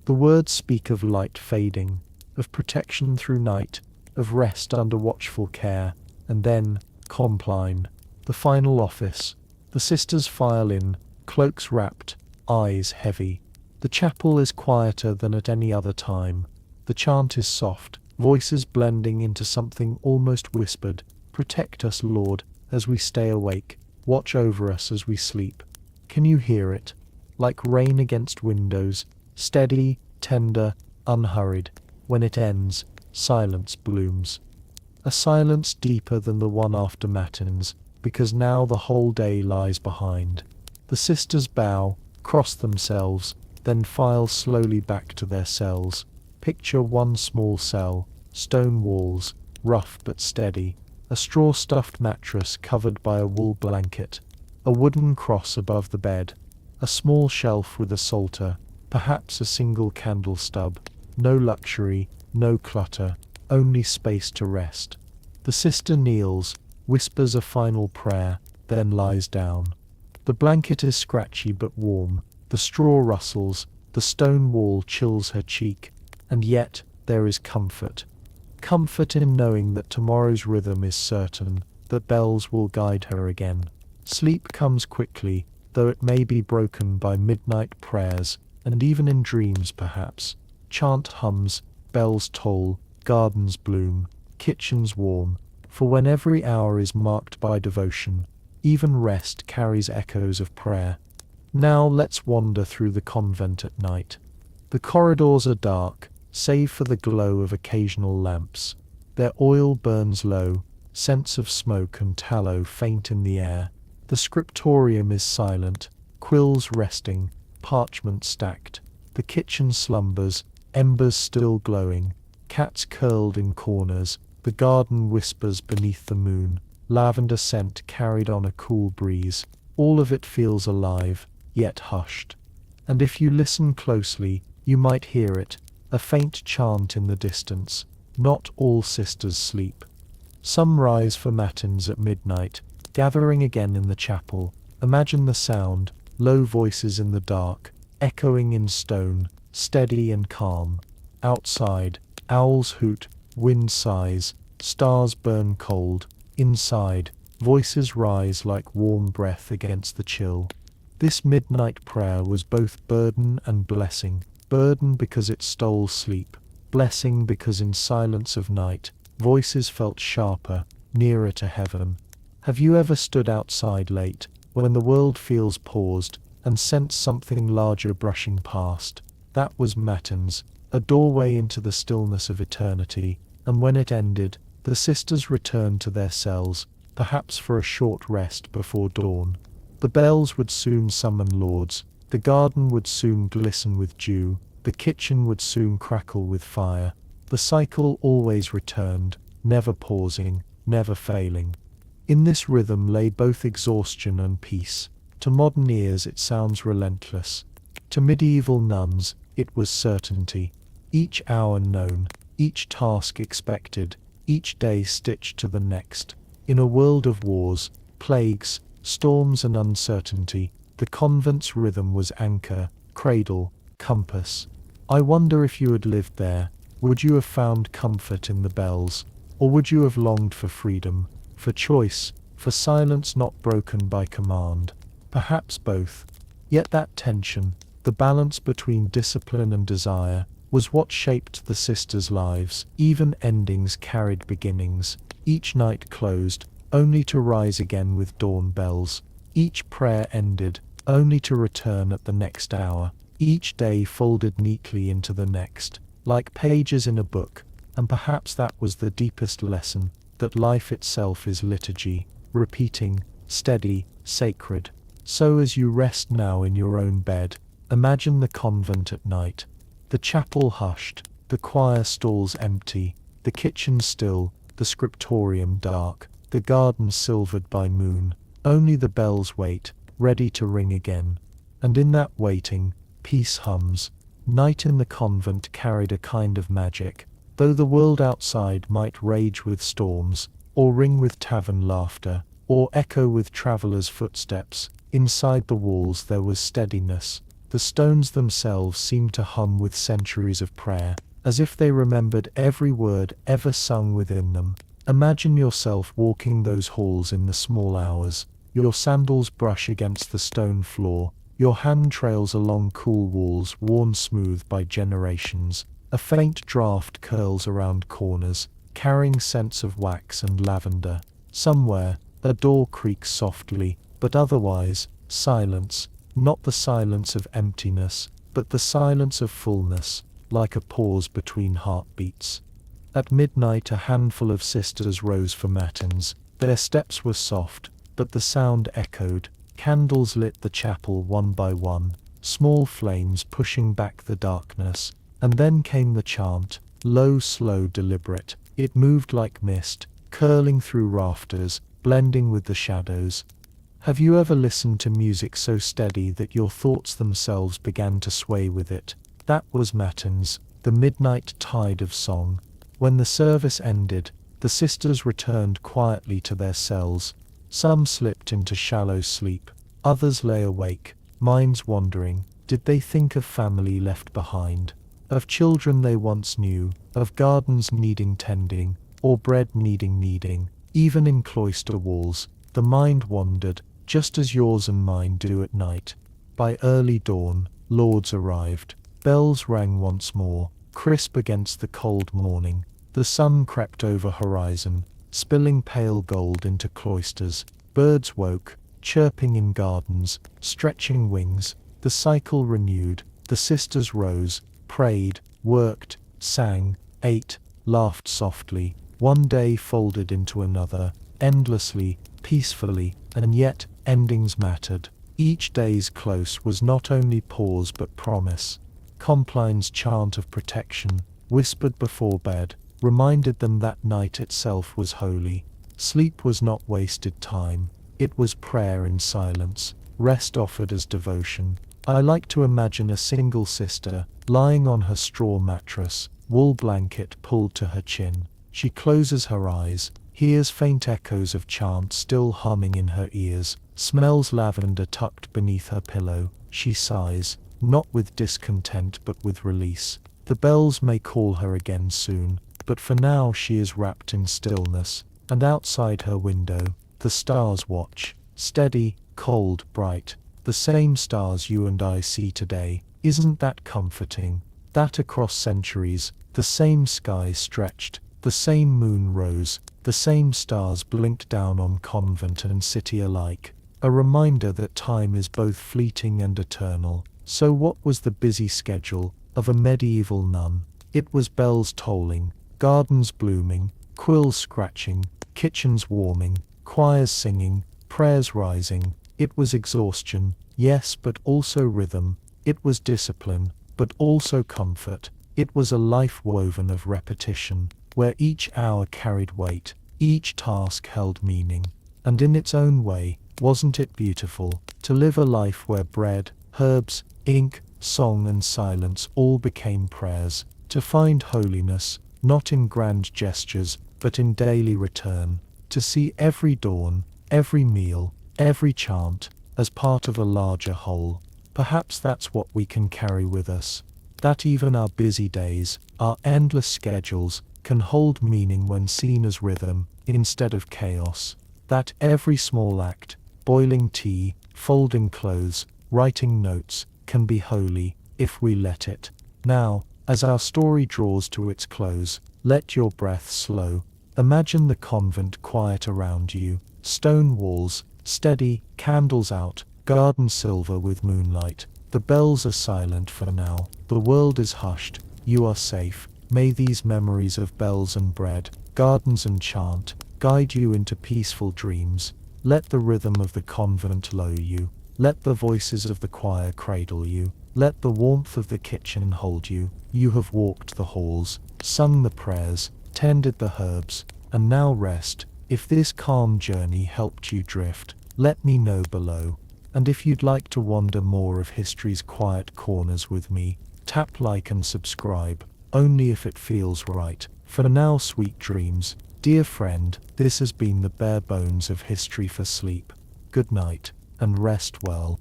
Speaker 1: The words speak of light fading, of protection through night, of rest under watchful care, and then, compline, the final office. The sisters file in, cloaks wrapped, eyes heavy. The chapel is quieter than at any other time. The chant is soft, voices blending into something almost whispered. Protect us, Lord, as we stay awake. Watch over us as we sleep. Can you hear it? Like rain against windows, steady, tender, unhurried. When it ends, silence blooms. A silence deeper than the one after matins, because now the whole day lies behind. The sisters bow, cross themselves, then file slowly back to their cells. Picture one small cell, stone walls, rough but steady, a straw-stuffed mattress covered by a wool blanket, a wooden cross above the bed, a small shelf with a psalter, perhaps a single candle stub. No luxury, no clutter, only space to rest. The sister kneels, whispers a final prayer, then lies down. The blanket is scratchy but warm, the straw rustles, the stone wall chills her cheek, and yet there is comfort. Comfort in knowing that tomorrow's rhythm is certain, that bells will guide her again. Sleep comes quickly, though it may be broken by midnight prayers, and even in dreams perhaps. Chant hums, bells toll, gardens bloom, kitchens warm, for when every hour is marked by devotion, even rest carries echoes of prayer. Now let's wander through the convent at night. The corridors are dark, save for the glow of occasional lamps. Their oil burns low, scents of smoke and tallow faint in the air. The scriptorium is silent, quills resting, parchment stacked. The kitchen slumbers, embers still glowing, cats curled in corners. The garden whispers beneath the moon, lavender scent carried on a cool breeze. All of it feels alive, yet hushed. And if you listen closely, you might hear it, a faint chant in the distance. Not all sisters sleep. Some rise for matins at midnight, gathering again in the chapel. Imagine the sound, low voices in the dark, echoing in stone, steady and calm. Outside, owls hoot, wind sighs, stars burn cold. Inside, voices rise like warm breath against the chill. This midnight prayer was both burden and blessing. Burden because it stole sleep, blessing because in silence of night, voices felt sharper, nearer to heaven. Have you ever stood outside late, when the world feels paused, and sensed something larger brushing past? That was matins, a doorway into the stillness of eternity, and when it ended, the sisters returned to their cells, perhaps for a short rest before dawn. The bells would soon summon lords, the garden would soon glisten with dew, the kitchen would soon crackle with fire. The cycle always returned, never pausing, never failing. In this rhythm lay both exhaustion and peace. To modern ears it sounds relentless. To medieval nuns it was certainty. Each hour known, each task expected, each day stitched to the next. In a world of wars, plagues, storms and uncertainty,
Speaker 2: The convent's rhythm was anchor, cradle, compass. I wonder if you had lived there, would you have found comfort in the bells, or would you have longed for freedom, for choice, for silence not broken by command? Perhaps both. Yet that tension, the balance between discipline and desire, was what shaped the sisters' lives. Even endings carried beginnings. Each night closed, only to rise again with dawn bells. Each prayer ended, only to return at the next hour. Each day folded neatly into the next, like pages in a book, and perhaps that was the deepest lesson, that life itself is liturgy, repeating, steady, sacred. So as you rest now in your own bed, imagine the convent at night, the chapel hushed, the choir stalls empty, the kitchen still, the scriptorium dark, the garden silvered by moon. Only the bells wait, ready to ring again. And in that waiting, peace hums. Night in the convent carried a kind of magic, though the world outside might rage with storms, or ring with tavern laughter, or echo with travellers' footsteps. Inside the walls there was steadiness. The stones themselves seemed to hum with centuries of prayer, as if they remembered every word ever sung within them. Imagine yourself walking those halls in the small hours. Your sandals brush against the stone floor. Your hand trails along cool walls worn smooth by generations. A faint draught curls around corners, carrying scents of wax and lavender. Somewhere, a door creaks softly, but otherwise, silence. Not the silence of emptiness, but the silence of fullness, like a pause between heartbeats. At midnight a handful of sisters rose for matins. Their steps were soft, but the sound echoed. Candles lit the chapel one by one, small flames pushing back the darkness. And then came the chant, low, slow, deliberate. It moved like mist, curling through rafters, blending with the shadows. Have you ever listened to music so steady that your thoughts themselves began to sway with it? That was matins, the midnight tide of song. When the service ended, the sisters returned quietly to their cells. Some slipped into shallow sleep, others lay awake, minds wandering. Did they think of family left behind, of children they once knew, of gardens needing tending, or bread needing kneading? Even in cloister walls, the mind wandered, just as yours and mine do at night. By early dawn, lords arrived. Bells rang once more, crisp against the cold morning. The sun crept over horizon, spilling pale gold into cloisters. Birds woke, chirping in gardens, stretching wings. The cycle renewed. The sisters rose, prayed, worked, sang, ate, laughed softly. One day folded into another, endlessly, peacefully, and yet endings mattered. Each day's close was not only pause but promise. Compline's chant of protection, whispered before bed, reminded them that night itself was holy. Sleep was not wasted time, it was prayer in silence, rest offered as devotion. I like to imagine a single sister, lying on her straw mattress, wool blanket pulled to her chin. She closes her eyes, hears faint echoes of chant still humming in her ears, smells lavender tucked beneath her pillow. She sighs, not with discontent but with release. The bells may call her again soon, but for now she is wrapped in stillness, and outside her window, the stars watch, steady, cold, bright, the same stars you and I see today. Isn't that comforting? That across centuries, the same sky stretched, the same moon rose, the same stars blinked down on convent and city alike. A reminder that time is both fleeting and eternal. So what was the busy schedule of a medieval nun? It was bells tolling, gardens blooming, quills scratching, kitchens warming, choirs singing, prayers rising. It was exhaustion, yes, but also rhythm. It was discipline, but also comfort. It was a life woven of repetition, where each hour carried weight, each task held meaning. And in its own way, wasn't it beautiful, to live a life where bread, herbs, ink, song and silence all became prayers, to find holiness, not in grand gestures, but in daily return, to see every dawn, every meal, every chant, as part of a larger whole. Perhaps that's what we can carry with us. That even our busy days, our endless schedules, can hold meaning when seen as rhythm, instead of chaos. That every small act, boiling tea, folding clothes, writing notes, can be holy, if we let it. Now, as our story draws to its close, let your breath slow. Imagine the convent quiet around you, stone walls, steady, candles out, garden silver with moonlight. The bells are silent for now, the world is hushed, you are safe. May these memories of bells and bread, gardens and chant, guide you into peaceful dreams. Let the rhythm of the convent lull you. Let the voices of the choir cradle you. Let the warmth of the kitchen hold you. You have walked the halls, sung the prayers, tended the herbs, and now rest. If this calm journey helped you drift, let me know below. And if you'd like to wander more of history's quiet corners with me, tap like and subscribe, only if it feels right. For now, sweet dreams. Dear friend, this has been the bare bones of history for sleep. Good night, and rest well.